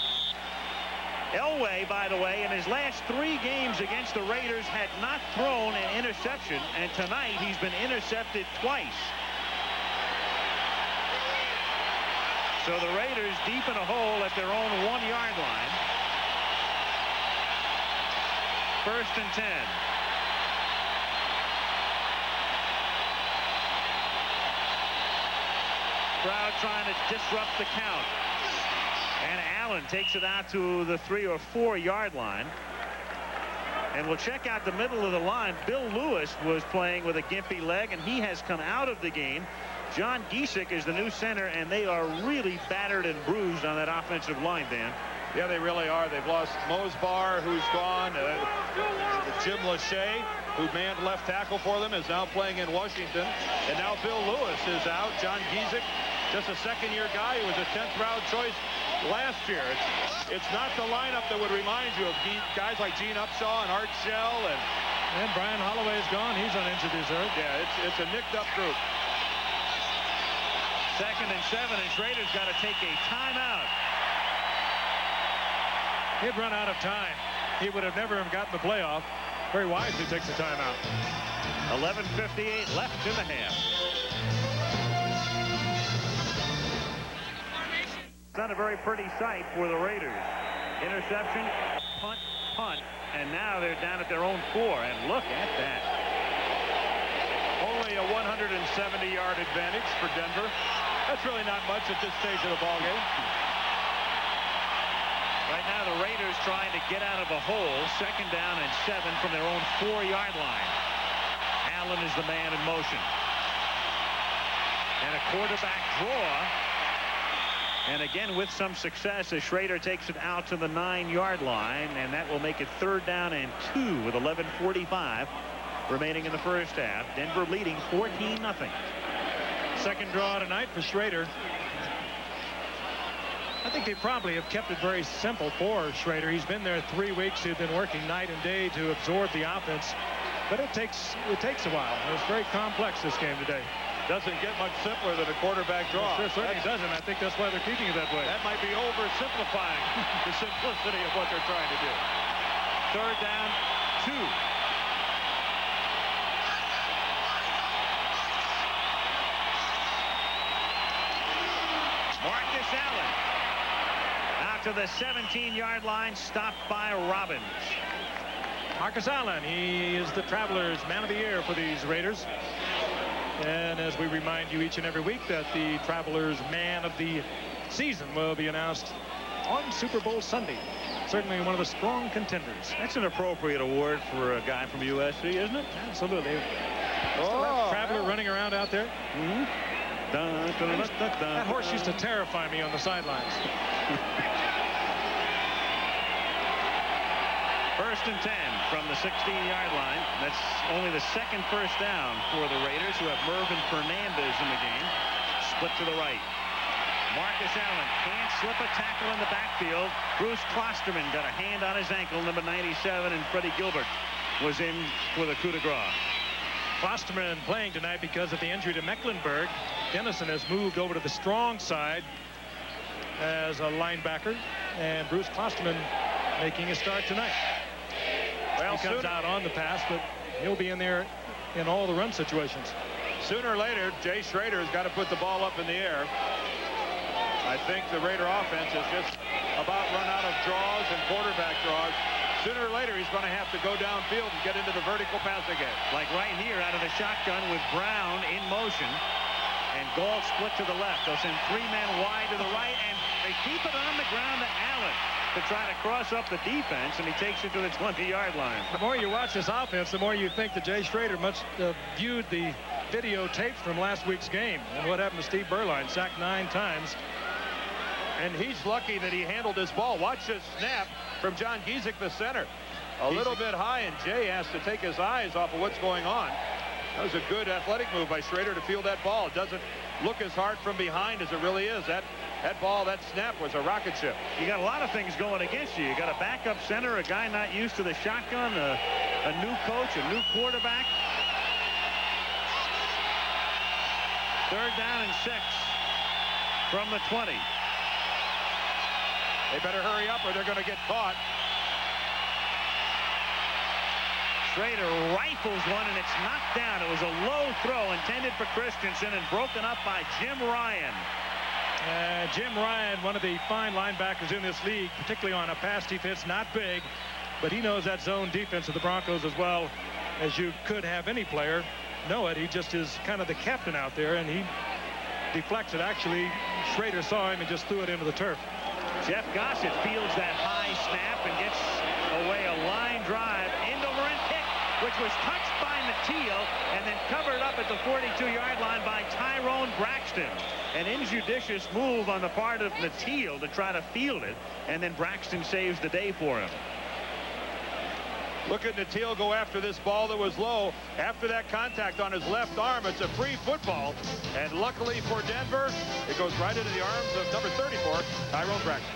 Elway, by the way, in his last 3 games against the Raiders had not thrown an interception, and tonight he's been intercepted twice. So the Raiders deep in a hole at their own 1-yard line. 1st and 10. Crowd trying to disrupt the count. And Allen takes it out to the 3 or 4 yard line. And we'll check out the middle of the line. Bill Lewis was playing with a gimpy leg, and he has come out of the game. John Giesick is the new center, and they are really battered and bruised on that offensive line, Dan. Yeah, they really are. They've lost Mosbar, who's gone. Jim Lachey, who manned left tackle for them, is now playing in Washington. And now Bill Lewis is out. John Giesick, just a 2nd-year guy. He was a 10th-round choice last year. It's not the lineup that would remind you of guys like Gene Upshaw and Art Shell. And Brian Holloway is gone. He's on injured reserve. Yeah, it's a nicked-up group. 2nd and 7, and Schrader's got to take a timeout. He'd run out of time. He would have never gotten the playoff. Very wisely takes a timeout. 11:58 left in the half. It's not a very pretty sight for the Raiders. Interception, punt, and now they're down at their own 4, and look at that. Only a 170-yard advantage for Denver. That's really not much at this stage of the ballgame. Right now, the Raiders trying to get out of a hole. 2nd down and 7 from their own 4-yard line. Allen is the man in motion. And a quarterback draw. And again, with some success, as Schrader takes it out to the 9-yard line, and that will make it 3rd down and 2 with 11:45 remaining in the first half. Denver leading 14-0. 2nd draw tonight for Schrader. I think they probably have kept it very simple for Schrader. He's been there 3 weeks. He's been working night and day to absorb the offense. But it takes a while. It's very complex, this game today. Doesn't get much simpler than a quarterback draw. It certainly doesn't. I think that's why they're keeping it that way. That might be oversimplifying the simplicity of what they're trying to do. 3rd down, 2. Marcus Allen out to the 17-yard line, stopped by Robbins. Marcus Allen, he is the Travelers Man of the Year for these Raiders. And as we remind you each and every week that the Travelers Man of the Season will be announced on Super Bowl Sunday. Certainly one of the strong contenders. That's an appropriate award for a guy from USC, isn't it? Absolutely. Traveler running around out there. Mm-hmm. That horse used to terrify me on the sidelines. First and 10 from the 16-yard line. That's only the second first down for the Raiders, who have Mervin Fernandez in the game. Split to the right. Marcus Allen can't slip a tackle in the backfield. Bruce Klosterman got a hand on his ankle, number 97, and Freddie Gilbert was in for the coup de grace. Klosterman playing tonight because of the injury to Mecklenburg. Dennison has moved over to the strong side as a linebacker, and Bruce Klosterman making a start tonight. Well, he comes out on the pass, but he'll be in there in all the run situations. Sooner or later, Jay Schrader has got to put the ball up in the air. I think the Raider offense is just about run out of draws and quarterback draws. Sooner or later, he's going to have to go downfield and get into the vertical passing game. Like right here out of the shotgun with Brown in motion. And Gall split to the left. They'll send 3 men wide to the right, and they keep it on the ground to Allen to try to cross up the defense, and he takes it to the 20-yard line. The more you watch this offense, the more you think that Jay Schrader must have viewed the videotapes from last week's game and what happened to Steve Berline, sacked 9 times. And he's lucky that he handled this ball. Watch this snap from John Giesick, the center. A little bit high, and Jay has to take his eyes off of what's going on. That was a good athletic move by Schrader to field that ball. It doesn't look as hard from behind as it really is. That ball, that snap was a rocket ship. You got a lot of things going against you. You got a backup center, a guy not used to the shotgun, a new coach, a new quarterback. 3rd down and 6 from the 20. They better hurry up or they're going to get caught. Schrader rifles one, and it's knocked down. It was a low throw intended for Christensen and broken up by Jim Ryan. Jim Ryan, one of the fine linebackers in this league, particularly on a pass defense, not big, but he knows that zone defense of the Broncos as well as you could have any player know it. He just is kind of the captain out there, and he deflects it. Actually, Schrader saw him and just threw it into the turf. Jeff Gossett fields that high snap and gets away a line drive into Laurent Pick, which was touched by Mateo and then covered up at the 42-yard line by Tyrone Braxton. An injudicious move on the part of Mateo to try to field it, and then Braxton saves the day for him. Look at Natil go after this ball that was low. After that contact on his left arm, it's a free football. And luckily for Denver, it goes right into the arms of number 34, Tyrone Braxton.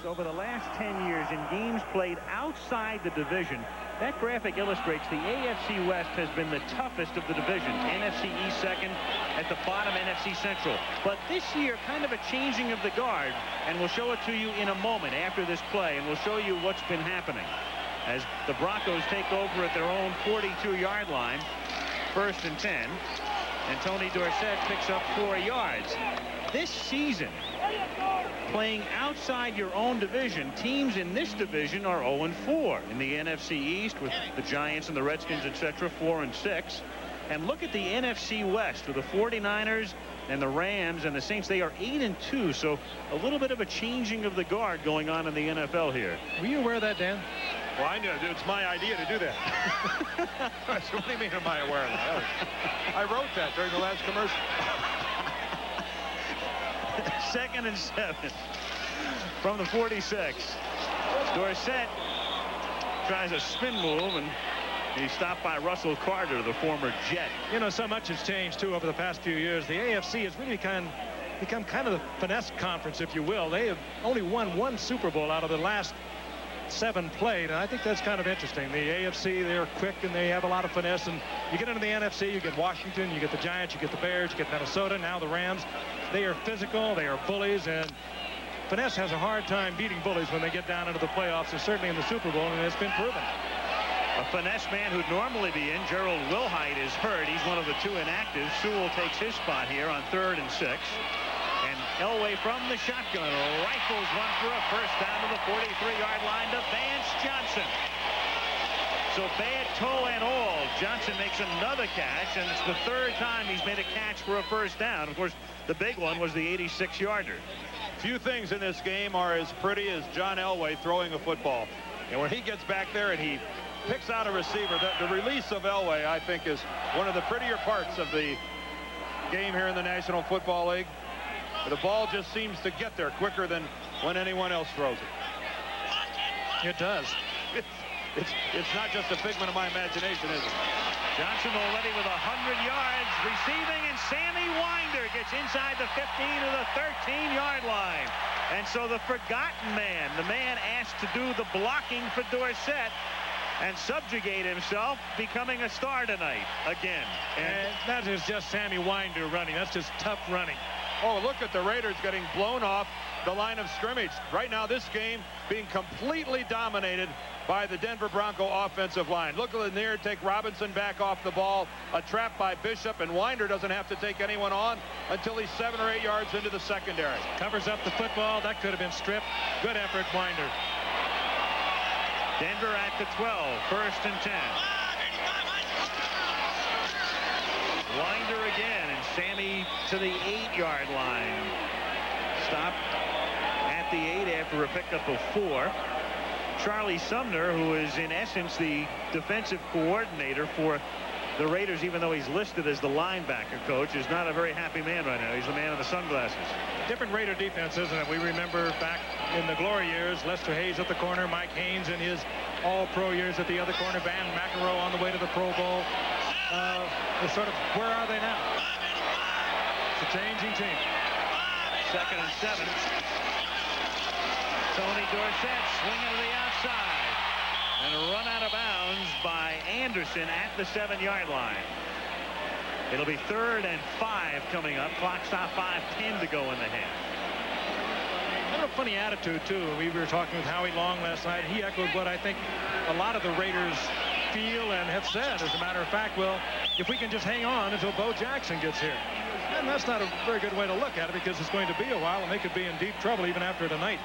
Over the last 10 years in games played outside the division, that graphic illustrates the AFC West has been the toughest of the division. NFC East second, at the bottom NFC Central. But this year, kind of a changing of the guard, and we'll show it to you in a moment after this play, and we'll show you what's been happening as the Broncos take over at their own 42-yard line. 1st and 10, and Tony Dorsett picks up 4 yards. This season, playing outside your own division, teams in this division are 0-4 in the NFC East with the Giants and the Redskins, etc., 4-6. And look at the NFC West with the 49ers and the Rams and the Saints. They are 8-2, so a little bit of a changing of the guard going on in the NFL here. Were you aware of that, Dan? Well, I know it's my idea to do that. So what do you mean, am I aware of that? I wrote that during the last commercial. 2nd and 7 from the 46. Dorsett tries a spin move, and he's stopped by Russell Carter, the former Jet. You know, so much has changed, too, over the past few years. The AFC has really become kind of the finesse conference, if you will. They have only won 1 Super Bowl out of the last 7 played, and I think that's kind of interesting. The AFC, they're quick and they have a lot of finesse, and you get into the NFC, you get Washington, you get the Giants, you get the Bears, you get Minnesota, now the Rams. They are physical, they are bullies, and finesse has a hard time beating bullies when they get down into the playoffs, and certainly in the Super Bowl, and it's been proven. A finesse man who'd normally be in, Gerald Wilhite, is hurt. He's one of the 2 inactives. Sewell takes his spot here on 3rd and 6. And Elway from the shotgun rifles one for a first down to the 43-yard line to Vance Johnson. So bad toe and all, Johnson makes another catch, and it's the third time he's made a catch for a first down. Of course, the big one was the 86-yarder. Few things in this game are as pretty as John Elway throwing a football. And when he gets back there and he picks out a receiver, the release of Elway, I think, is one of the prettier parts of the game here in the National Football League. The ball just seems to get there quicker than when anyone else throws it. It does. It's not just a figment of my imagination, is it? Johnson already with 100 yards receiving, and Sammy Winder gets inside the 15 to the 13-yard line. And so the forgotten man, the man asked to do the blocking for Dorsett and subjugate himself, becoming a star tonight again. And that is just Sammy Winder running. That's just tough running. Oh, look at the Raiders getting blown off the line of scrimmage. Right now, this game being completely dominated by the Denver Bronco offensive line. Look at Lanier take Robinson back off the ball. A trap by Bishop, and Winder doesn't have to take anyone on until he's 7 or 8 yards into the secondary. Covers up the football. That could have been stripped. Good effort, Winder. Denver at the 12, first and 10. Winder again, and Sammy to the 8-yard line. Stop at the 8 after a pickup of 4. Charlie Sumner, who is in essence the defensive coordinator for the Raiders, even though he's listed as the linebacker coach, is not a very happy man right now. He's the man in the sunglasses. Different Raider defense, isn't it? We remember back in the glory years, Lester Hayes at the corner, Mike Haynes in his all-pro years at the other corner, Van McEnroe on the way to the Pro Bowl. It's sort of, where are they now? It's a changing team. 2nd and 7. Tony Dorsett swinging to the outside and run out of bounds by Anderson at the 7-yard line. It'll be 3rd and 5 coming up. Clock stop 5:10 to go in the half. What a funny attitude, too. We were talking with Howie Long last night. He echoed what I think a lot of the Raiders feel and have said. As a matter of fact, well, if we can just hang on until Bo Jackson gets here. And that's not a very good way to look at it, because it's going to be a while and they could be in deep trouble even after tonight.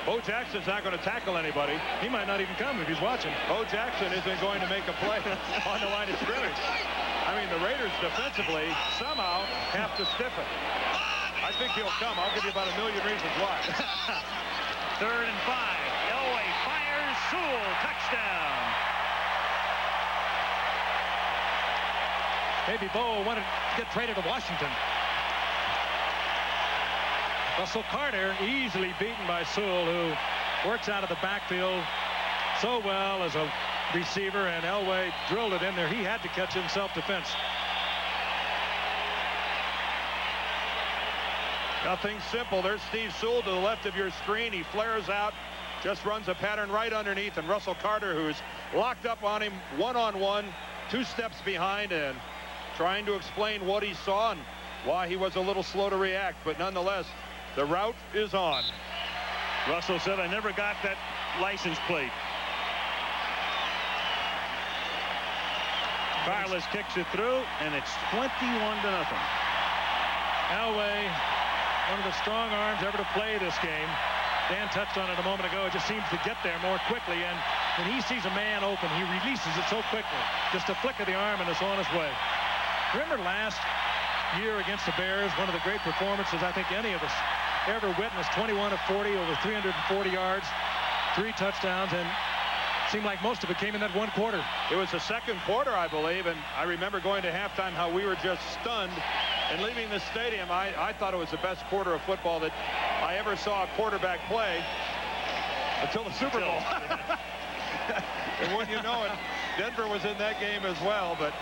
Bo Jackson's not going to tackle anybody. He might not even come if he's watching. Bo Jackson isn't going to make a play on the line of scrimmage. I mean, the Raiders defensively somehow have to stiffen. I think he'll come. I'll give you about 1 million reasons why. 3rd and 5. Elway fires. Sewell, touchdown. Maybe Bo wanted to get traded to Washington. Russell Carter easily beaten by Sewell, who works out of the backfield so well as a receiver, and Elway drilled it in there. He had to catch it in self-defense. Nothing simple. There's Steve Sewell to the left of your screen. He flares out, just runs a pattern right underneath, and Russell Carter, who's locked up on him one-on-one, 2 steps behind, and trying to explain what he saw and why he was a little slow to react. But nonetheless, the route is on. Russell said, I never got that license plate. Carlos kicks it through, and it's 21-0. Elway, one of the strong arms ever to play this game. Dan touched on it a moment ago. It just seems to get there more quickly, and when he sees a man open, he releases it so quickly. Just a flick of the arm, and it's on his way. Remember last year against the Bears, one of the great performances I think any of us ever witnessed. 21 of 40, over 340 yards, 3 touchdowns, and it seemed like most of it came in that one quarter. It was the second quarter, I believe, and I remember going to halftime how we were just stunned. And leaving the stadium, I thought it was the best quarter of football that I ever saw a quarterback play until the Super Bowl. And when you know it, Denver was in that game as well, but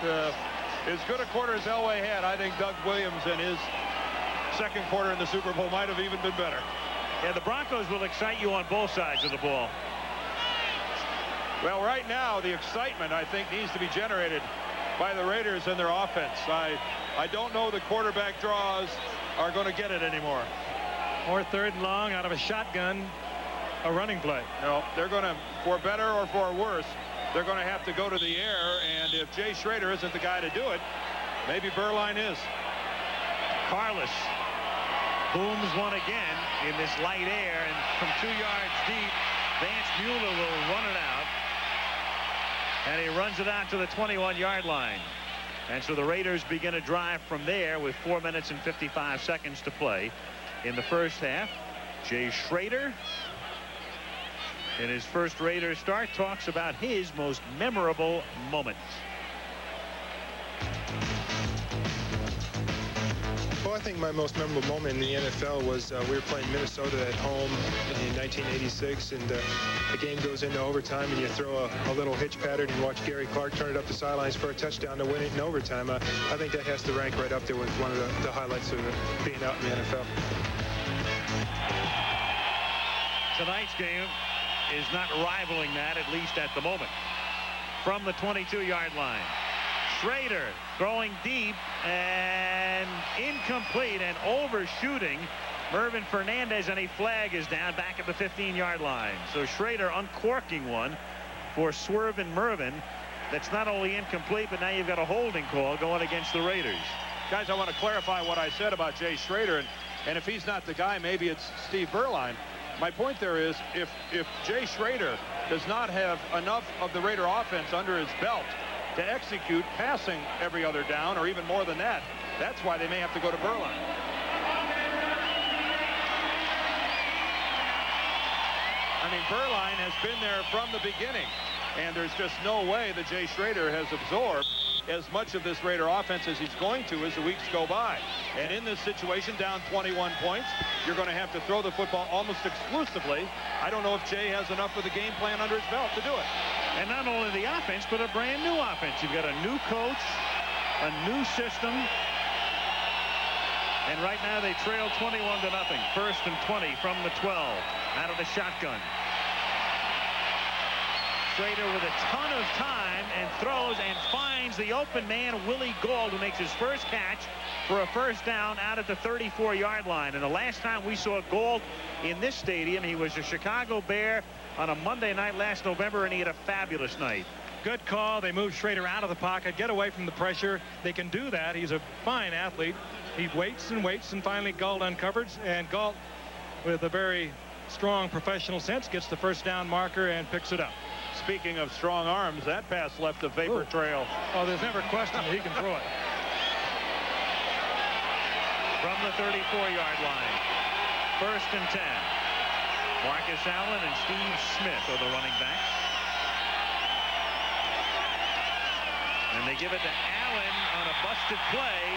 as good a quarter as Elway had, I think Doug Williams and his second quarter in the Super Bowl might have even been better. Yeah, the Broncos will excite you on both sides of the ball. Well, right now, the excitement, I think, needs to be generated by the Raiders and their offense. I don't know the quarterback draws are going to get it anymore. Or 3rd and long out of a shotgun, a running play. No, they're going to, for better or for worse, they're going to have to go to the air, and if Jay Schrader isn't the guy to do it, maybe Berline is. Carlos booms one again in this light air, and from 2 yards deep, Vance Mueller will run it out. And he runs it out to the 21-yard line. And so the Raiders begin a drive from there with 4 minutes and 55 seconds to play in the first half. Jay Schrader, in his first Raiders start, talks about his most memorable moments. Well, I think my most memorable moment in the NFL was we were playing Minnesota at home in 1986, and the game goes into overtime, and you throw a little hitch pattern and watch Gary Clark turn it up the sidelines for a touchdown to win it in overtime. I think that has to rank right up there with one of the highlights of being out in the NFL. Tonight's game is not rivaling that, at least at the moment. From the 22-yard line, Schrader throwing deep and incomplete and overshooting Mervin Fernandez, and a flag is down back at the 15-yard line. So Schrader uncorking one for Swervin Mervin. That's not only incomplete, but now you've got a holding call going against the Raiders. Guys, I want to clarify what I said about Jay Schrader, and if he's not the guy, maybe it's Steve Berline. My point there is, if Jay Schrader does not have enough of the Raider offense under his belt to execute passing every other down, or even more than that, that's why they may have to go to Berline. I mean, Berline has been there from the beginning, and there's just no way that Jay Schrader has absorbed as much of this Raider offense as he's going to as the weeks go by. And in this situation, down 21 points, you're going to have to throw the football almost exclusively. I don't know if Jay has enough of the game plan under his belt to do it. And not only the offense, but a brand new offense. You've got a new coach, a new system. And right now they trail 21-0. First and 20 from the 12 out of the shotgun. Schrader with a ton of time and throws and finds the open man, Willie Gauld, who makes his first catch for a first down out at the 34-yard line. And the last time we saw Gauld in this stadium, he was a Chicago Bear on a Monday night last November, and he had a fabulous night. Good call. They move Schrader out of the pocket, get away from the pressure. They can do that. He's a fine athlete. He waits and waits, and finally Gauld uncovers, and Gauld, with a very strong professional sense, gets the first down marker and picks it up. Speaking of strong arms, that pass left a vapor trail. Oh, there's never a question that he can throw it. From the 34-yard line, first and 10. Marcus Allen and Steve Smith are the running backs. And they give it to Allen on a busted play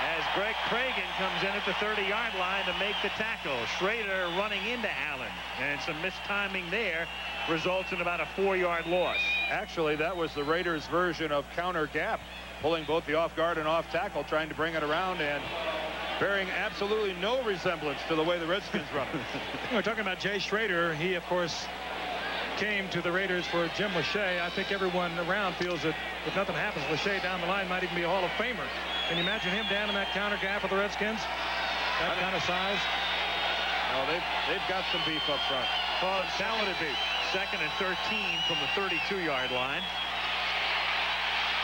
as Greg Cragen comes in at the 30-yard line to make the tackle. Schrader running into Allen, and some mistiming there results in about a 4-yard loss. Actually, that was the Raiders' version of counter gap, pulling both the off guard and off tackle, trying to bring it around, and bearing absolutely no resemblance to the way the Redskins run it. We're talking about Jay Schrader. He, of course, came to the Raiders for Jim Lachey. I think everyone around feels that if nothing happens, Lachey down the line might even be a Hall of Famer. Can you imagine him down in that counter gap with the Redskins? That kind of size? No, they've got some beef up front. Oh, talented beef. Second and 13 from the 32-yard line.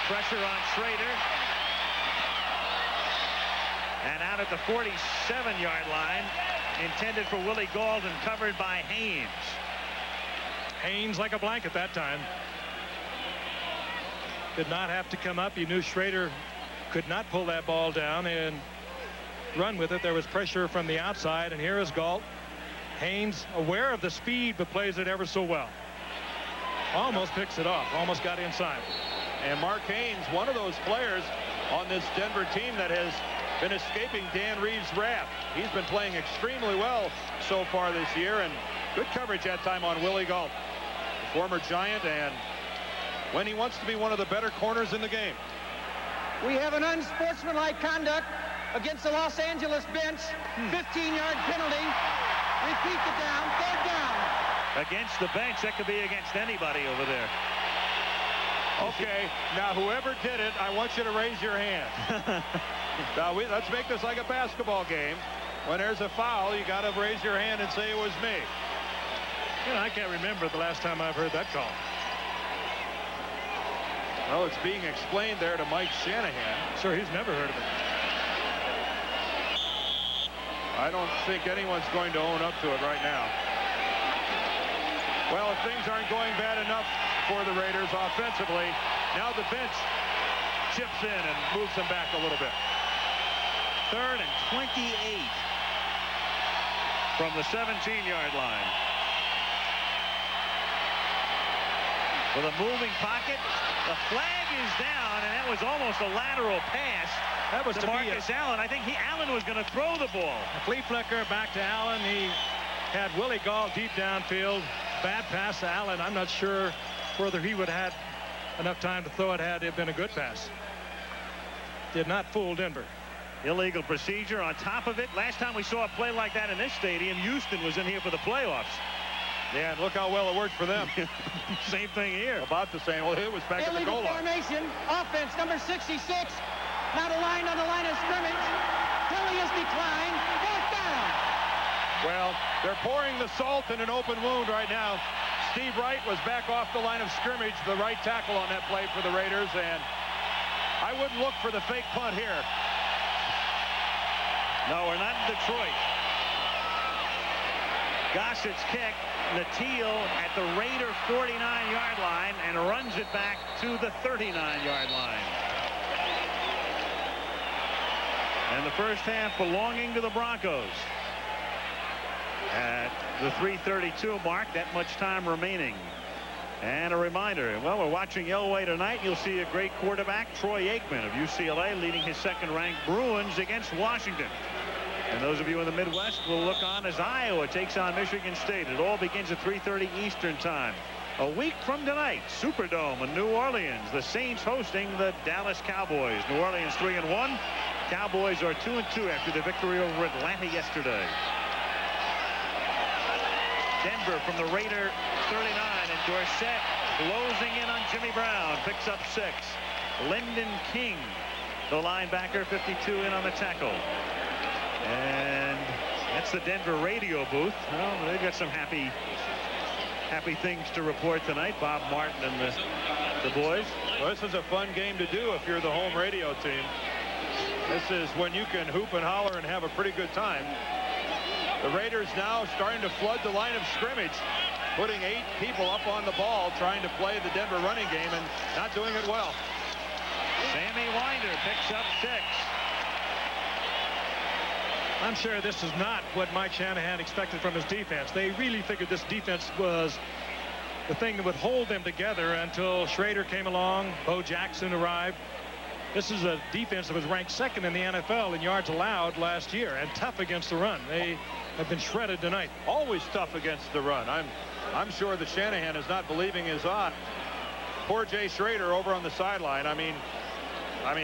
Pressure on Schrader. And out at the 47-yard line, intended for Willie Gauld and covered by Haynes. Haynes like a blanket that time. Did not have to come up. You knew Schrader could not pull that ball down and run with it. There was pressure from the outside, and here is Gauld. Haynes, aware of the speed, but plays it ever so well. Almost picks it off. Almost got inside. And Mark Haynes, one of those players on this Denver team that has been escaping Dan Reeves' wrath. He's been playing extremely well so far this year, and good coverage that time on Willie Gauld, the former Giant, and when he wants to be one of the better corners in the game. We have an unsportsmanlike conduct against the Los Angeles bench. 15-yard penalty. Repeat the down. Third down. Against the bench. That could be against anybody over there. Okay, now whoever did it, I want you to raise your hand. Now let's make this like a basketball game. When there's a foul, you got to raise your hand and say it was me. You know, I can't remember the last time I've heard that call. Well, it's being explained there to Mike Shanahan. Sure, he's never heard of it. I don't think anyone's going to own up to it right now. Well, if things aren't going bad enough for the Raiders offensively, now the bench chips in and moves them back a little bit. 3rd and 28 from the 17-yard line. With a moving pocket, the flag is down, and that was almost a lateral pass. That was to Marcus Allen. I think Allen was going to throw the ball. A flea flicker back to Allen. He had Willie Gall deep downfield. Bad pass to Allen. I'm not sure whether he would have had enough time to throw it had it been a good pass. Did not fool Denver. Illegal procedure on top of it. Last time we saw a play like that in this stadium, Houston was in here for the playoffs. Yeah, and look how well it worked for them. Same thing here. About the same. Well, it was back at the goal line. Formation, offense, number 66. Now aligned on the line of scrimmage. Penalty is declined. 4th down. Well, they're pouring the salt in an open wound right now. Steve Wright was back off the line of scrimmage, the right tackle on that play for the Raiders, and I wouldn't look for the fake punt here. No, we're not in Detroit. Gossett's kick. Natil at the Raider 49-yard line and runs it back to the 39-yard line. And the first half belonging to the Broncos. At the 3:32 mark, that much time remaining. And a reminder, well, we're watching Elway tonight. You'll see a great quarterback, Troy Aikman of UCLA, leading his second-ranked Bruins against Washington. And those of you in the Midwest will look on as Iowa takes on Michigan State. It all begins at 3:30 Eastern time. A week from tonight, Superdome in New Orleans. The Saints hosting the Dallas Cowboys. New Orleans 3-1. Cowboys are 2-2 after the victory over Atlanta yesterday. Denver from the Raider 39, and Dorsett closing in on Jimmy Brown. Picks up 6. Lyndon King, the linebacker, 52 in on the tackle. And that's the Denver radio booth. Well, they've got some happy things to report tonight. Bob Martin and the boys. Well, this is a fun game to do if you're the home radio team. This is when you can hoop and holler and have a pretty good time. The Raiders now starting to flood the line of scrimmage, putting 8 people up on the ball, trying to play the Denver running game and not doing it well. Sammy Winder picks up 6. I'm sure this is not what Mike Shanahan expected from his defense. They really figured this defense was the thing that would hold them together until Schrader came along, Bo Jackson arrived. This is a defense that was ranked 2nd in the NFL in yards allowed last year and tough against the run. They have been shredded tonight. Always tough against the run. I'm sure that Shanahan is not believing his eye. Poor Jay Schrader over on the sideline. I mean,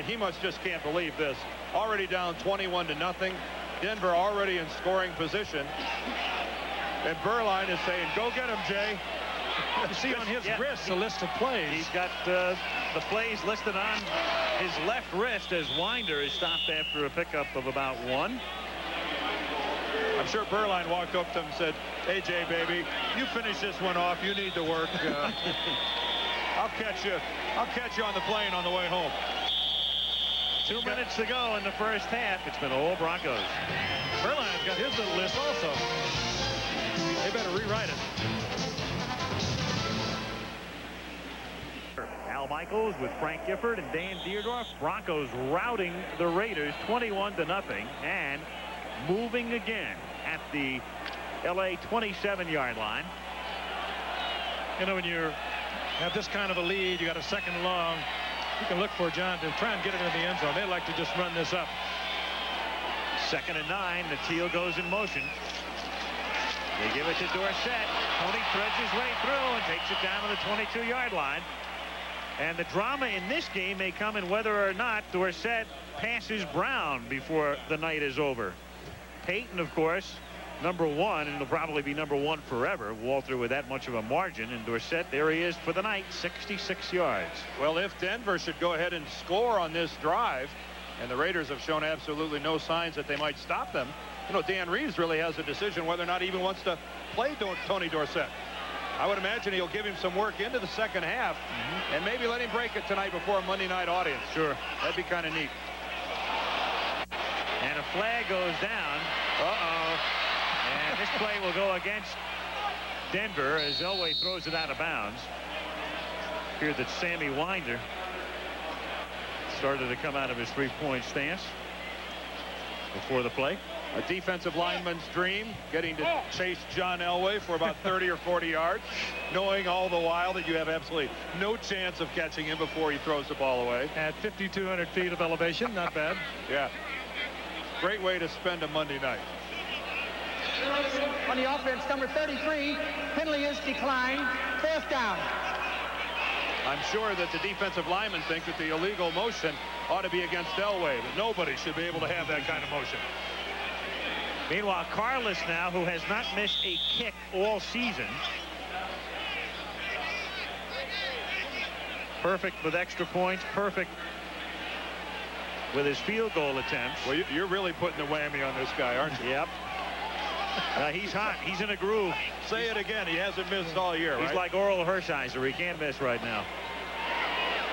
he must just can't believe this. Already down 21-0. Denver already in scoring position. And Berline is saying, go get him, Jay. You see on his wrist a list of plays. He's got the plays listed on his left wrist as Winder is stopped after a pickup of about 1. I'm sure Berline walked up to him and said, hey, Jay, baby, you finish this one off. You need to work. I'll catch you on the plane on the way home. 2 minutes to go in the first half. It's been all Broncos. Berline's got his little list also. They better rewrite it. Al Michaels with Frank Gifford and Dan Dierdorf. Broncos routing the Raiders 21-0 and moving again at the LA 27-yard line. You know, when you have this kind of a lead, you got a 2nd and long. You can look for John to try and get it in the end zone. They like to just run this up. 2nd and 9. Natil goes in motion. They give it to Dorsett. Tony threads his way through and takes it down to the 22-yard line. And the drama in this game may come in whether or not Dorsett passes Brown before the night is over. Peyton, of course, number 1, and it'll probably be number 1 forever. Walter with that much of a margin, and Dorsett, there he is for the night, 66 yards. Well, if Denver should go ahead and score on this drive, and the Raiders have shown absolutely no signs that they might stop them, you know, Dan Reeves really has a decision whether or not he even wants to play Tony Dorsett. I would imagine he'll give him some work into the second half and maybe let him break it tonight before a Monday night audience. Sure. That'd be kind of neat. And a flag goes down. Uh-oh. And this play will go against Denver as Elway throws it out of bounds. Here that Sammy Winder started to come out of his three-point stance before the play. A defensive lineman's dream, getting to chase John Elway for about 30 or 40 yards, knowing all the while that you have absolutely no chance of catching him before he throws the ball away. At 5,200 feet of elevation, not bad. Yeah. Great way to spend a Monday night. On the offense, number 33, penalty is declined. 4th down. I'm sure that the defensive linemen think that the illegal motion ought to be against Elway, but nobody should be able to have that kind of motion. Meanwhile, Carlos now, who has not missed a kick all season. Perfect with extra points, perfect with his field goal attempts. Well, you're really putting the whammy on this guy, aren't you? Yep. He's hot. He's in a groove. Say it again. He hasn't missed all year, He's right? like Oral Hershiser. He can't miss right now.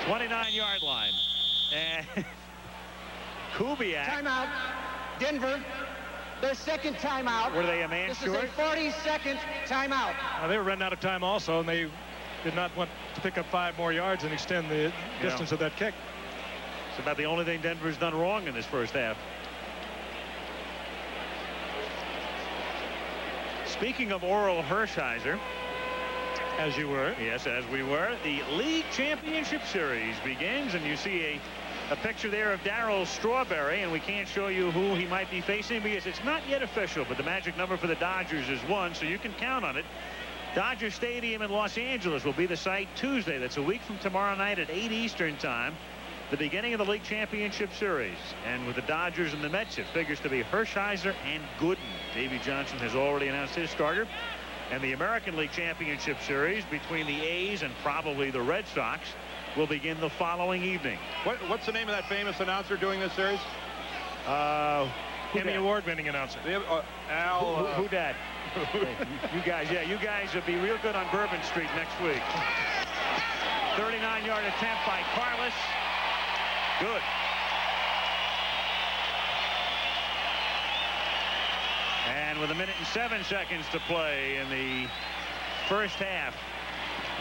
29-yard line. And Kubiak. Timeout. Denver. Their second timeout. Were they a man This short? is a 40-second timeout. They were running out of time also, and they did not want to pick up 5 more yards and extend the distance of that kick. It's about the only thing Denver's done wrong in this first half. Speaking of Oral Hershiser, As you were. yes, as we were, the League Championship Series begins, and you see a picture there of Darryl Strawberry, and we can't show you who he might be facing because it's not yet official, but the magic number for the Dodgers is 1, so you can count on it. Dodger Stadium in Los Angeles will be the site Tuesday. That's a week from tomorrow night at 8 Eastern time, the beginning of the League Championship Series. And with the Dodgers and the Mets, it figures to be Hershiser and Gooden. Davey Johnson has already announced his starter. And the American League Championship Series between the A's and probably the Red Sox will begin the following evening. What's the name of that famous announcer doing this series? Emmy Award-winning announcer. Al. Who dat? You guys will be real good on Bourbon Street next week. 39-yard attempt by Carlos. Good. And with 1:07 to play in the first half,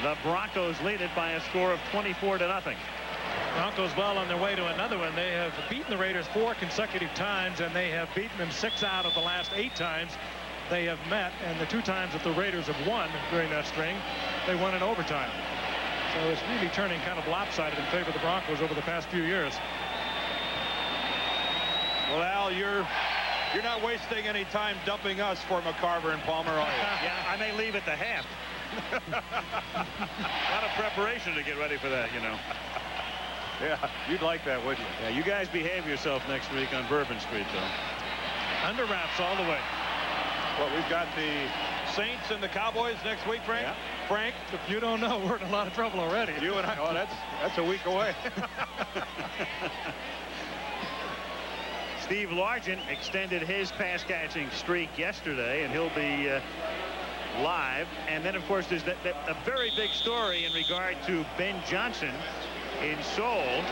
the Broncos lead it by a score of 24-0. Broncos well on their way to another one. They have beaten the Raiders 4 consecutive times, and they have beaten them 6 out of the last 8 times they have met. And the 2 times that the Raiders have won during that string, they won in overtime. So it's really turning kind of lopsided in favor of the Broncos over the past few years. Well, Al, you're not wasting any time dumping us for McCarver and Palmer, are you? Yeah, I may leave at the half. A lot of preparation to get ready for that, you know. Yeah, you'd like that, wouldn't you? Yeah, you guys behave yourself next week on Bourbon Street, though. Under wraps all the way. Well, we've got the Saints and the Cowboys next week, Frank. Yeah. Frank, If you don't know, we're in a lot of trouble already. you and I. Oh, that's a week away. Steve Largent extended his pass catching streak yesterday, and he'll be live. And then, of course, there's a very big story in regard to Ben Johnson in Seoul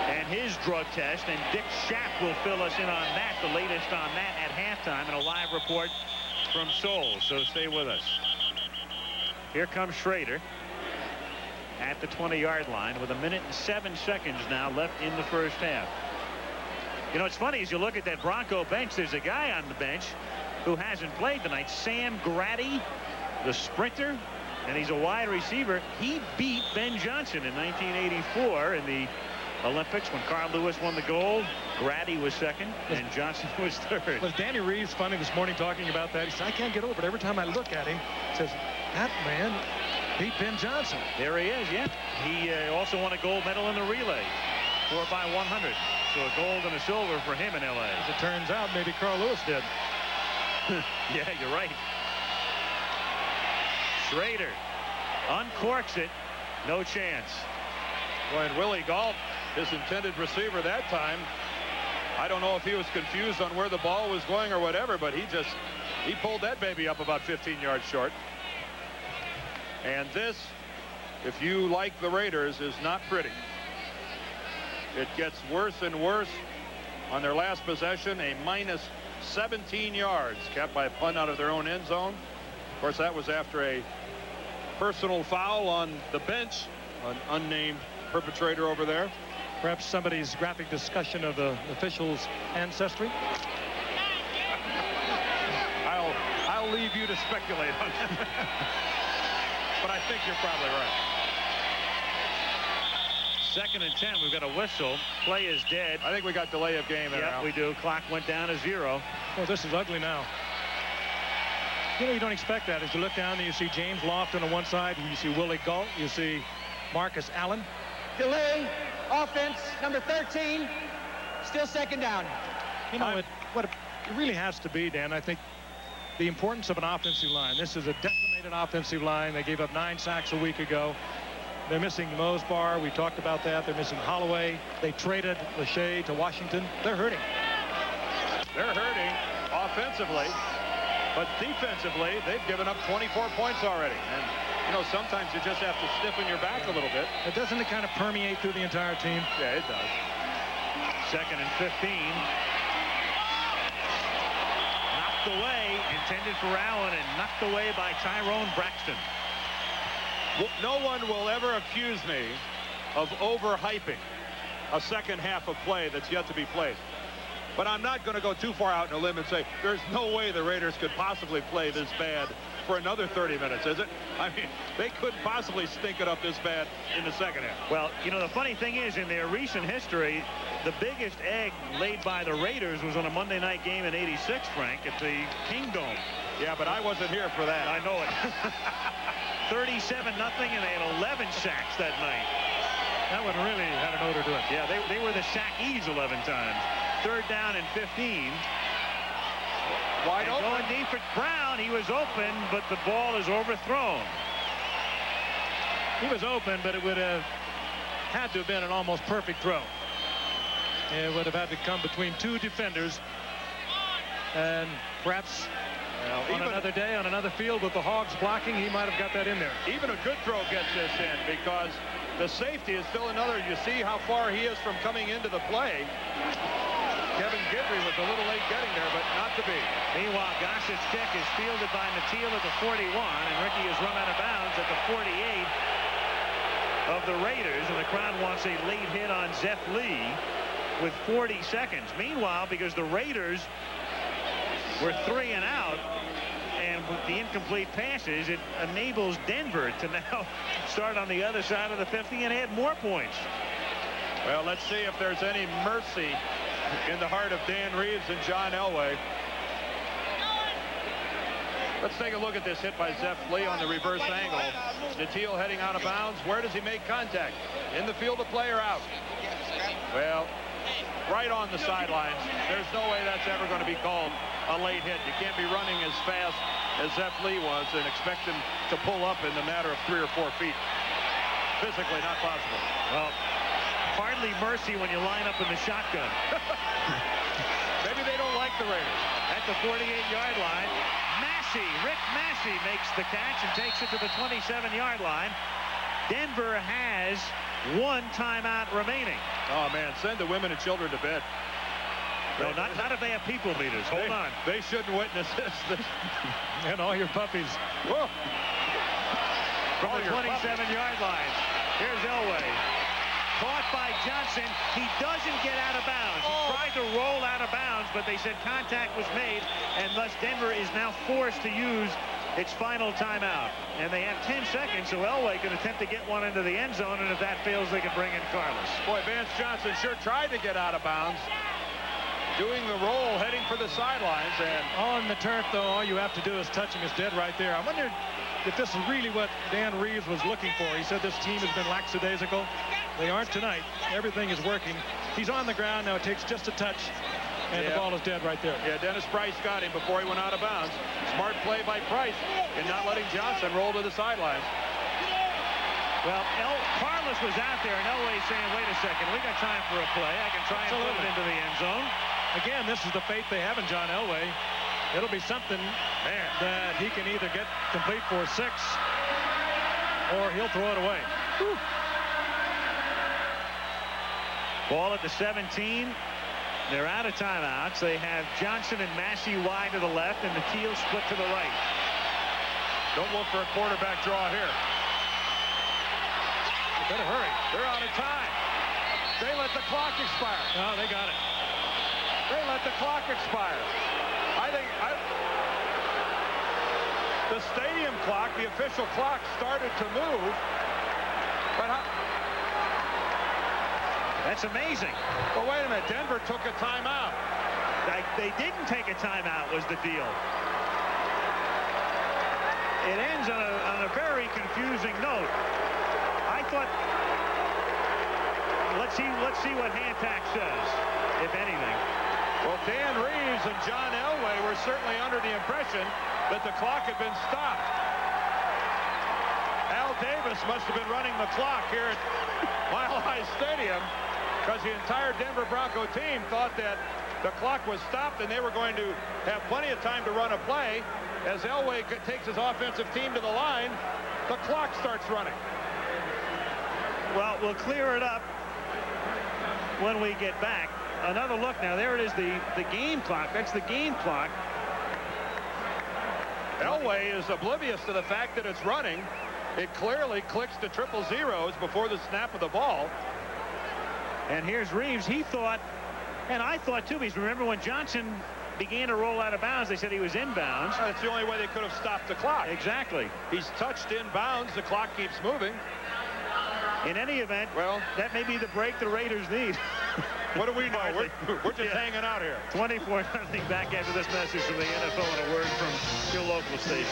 and his drug test. And Dick Schaap will fill us in on that, the latest on that at halftime, and a live report from Seoul. So stay with us. Here comes Schrader at the 20-yard line with 1:07 now left in the first half. You know, it's funny, as you look at that Bronco bench, there's a guy on the bench who hasn't played tonight, Sam Grady, the sprinter, and he's a wide receiver. He beat Ben Johnson in 1984 in the Olympics when Carl Lewis won the gold. Grady was second, and Johnson was third. Was Danny Reeves funny this morning talking about that? He said, I can't get over it. Every time I look at him, he says, that man beat Ben Johnson. There he is, yeah. He also won a gold medal in the relay, 4x100. So a gold and a silver for him in L.A. As it turns out, maybe Carl Lewis did. Yeah, you're right. Schrader uncorks it. No chance. Well, and Willie Galt, his intended receiver that time, I don't know if he was confused on where the ball was going or whatever, but he pulled that baby up about 15 yards short. And this, if you like the Raiders, is not pretty. It gets worse and worse on their last possession, a minus 17 yards, capped by a punt out of their own end zone. Of course, that was after a personal foul on the bench, an unnamed perpetrator over there. Perhaps somebody's graphic discussion of the official's ancestry. I'll leave you to speculate on that. But I think you're probably right. 2nd and 10. We've got a whistle. Play is dead. I think we got delay of game. Yep, we do. Clock went down to 0. Well, this is ugly now. You know, you don't expect that. As you look down there, you see James Lofton on one side, you see Willie Galt, you see Marcus Allen. Delay, offense, number 13, still 2nd down. You know, what it really has to be, Dan, I think the importance of an offensive line. This is a decimated offensive line. They gave up 9 sacks a week ago. They're missing Mosbar. We talked about that. They're missing Holloway. They traded Lachey to Washington. They're hurting. They're hurting offensively, but defensively, they've given up 24 points already. And, you know, sometimes you just have to stiffen your back a little bit. But doesn't it kind of permeate through the entire team? Yeah, it does. 2nd and 15. Knocked away, intended for Allen, and knocked away by Tyrone Braxton. No one will ever accuse me of overhyping a second half of play that's yet to be played. But I'm not going to go too far out on a limb and say there's no way the Raiders could possibly play this bad for another 30 minutes, is it? I mean, they couldn't possibly stink it up this bad in the second half. Well, you know, the funny thing is, in their recent history, the biggest egg laid by the Raiders was on a Monday night game in '86, Frank, at the Kingdome. Yeah, but I wasn't here for that. I know it. 37-0, and they had 11 sacks that night. That would really had an odor to it. Yeah, they were the Shaq-E's 11 times. 3rd down and 15. Wide open. Going deep for Brown. He was open, but the ball is overthrown. He was open, but it would have had to have been an almost perfect throw. It would have had to come between 2 defenders, and perhaps on another day, on another field with the Hogs blocking, he might have got that in there. Even a good throw gets this in, because the safety is still another. You see how far he is from coming into the play. Kevin Guidry was a little late getting there, but not to be. Meanwhile, Gossett's kick is fielded by Natil at the 41, and Ricky is run out of bounds at the 48 of the Raiders, and the crowd wants a late hit on Zeph Lee with 40 seconds. Meanwhile, because the Raiders were 3 and out, and with the incomplete passes, it enables Denver to now start on the other side of the 50 and add more points. Well, let's see if there's any mercy in the heart of Dan Reeves and John Elway. Let's take a look at this hit by Zeph Lee on the reverse angle. Natil heading out of bounds. Where does he make contact? In the field of play or out? Well, right on the sidelines. There's no way that's ever going to be called a late hit. You can't be running as fast as Zeph Lee was and expect him to pull up in the matter of 3 or 4 feet. Physically not possible. Well, hardly mercy when you line up in the shotgun. Maybe they don't like the Raiders. At the 48-yard line, Rick Massey makes the catch and takes it to the 27-yard line. Denver has 1 timeout remaining. Oh, man, send the women and children to bed. No, not if they have people meters. Hold on. They shouldn't witness this. And all your puppies. Whoa. From the 27-yard line. Here's Elway. Caught by Johnson. He doesn't get out of bounds. He tried to roll out of bounds, but they said contact was made, and thus Denver is now forced to use its final timeout. And they have 10 seconds, so Elway can attempt to get one into the end zone, and if that fails, they can bring in Carlos. Boy, Vance Johnson sure tried to get out of bounds, doing the roll, heading for the sidelines. And on the turf, though, all you have to do is touch him. It's dead right there. I wonder if this is really what Dan Reeves was looking for. He said this team has been lackadaisical. They aren't tonight. Everything is working. He's on the ground now. It takes just a touch, and the ball is dead right there. Yeah, Dennis Price got him before he went out of bounds. Smart play by Price in not letting Johnson roll to the sidelines. Well, Carlos was out there, and Elway saying, wait a second, we got time for a play. I can try and put it into the end zone. Again, this is the faith they have in John Elway. It'll be something that he can either get complete for 6 or he'll throw it away. Whew. Ball at the 17. They're out of timeouts. They have Johnson and Massey wide to the left and the Teal split to the right. Don't look for a quarterback draw here. You better hurry. They're out of time. They let the clock expire. Oh, they got it. They let the clock expire. The stadium clock, the official clock, started to move. But that's amazing. Well, wait a minute. Denver took a timeout. They didn't take a timeout was the deal. It ends on a very confusing note. I thought, let's see what Hantak says, if anything. Well, Dan Reeves and John Elway were certainly under the impression that the clock had been stopped. Al Davis must have been running the clock here at Mile High Stadium, because the entire Denver Bronco team thought that the clock was stopped and they were going to have plenty of time to run a play. As Elway takes his offensive team to the line, the clock starts running. Well, we'll clear it up when we get back. Another look now. There it is, the game clock. That's the game clock. Elway is oblivious to the fact that it's running. It clearly clicks to 000 before the snap of the ball. And here's Reeves. He thought, and I thought too, because remember when Johnson began to roll out of bounds, they said he was inbounds. That's the only way they could have stopped the clock. Exactly. He's touched inbounds. The clock keeps moving. In any event, well, that may be the break the Raiders need. What do we know? We're just hanging out here. 24-0 back after this message from the NFL and a word from your local station.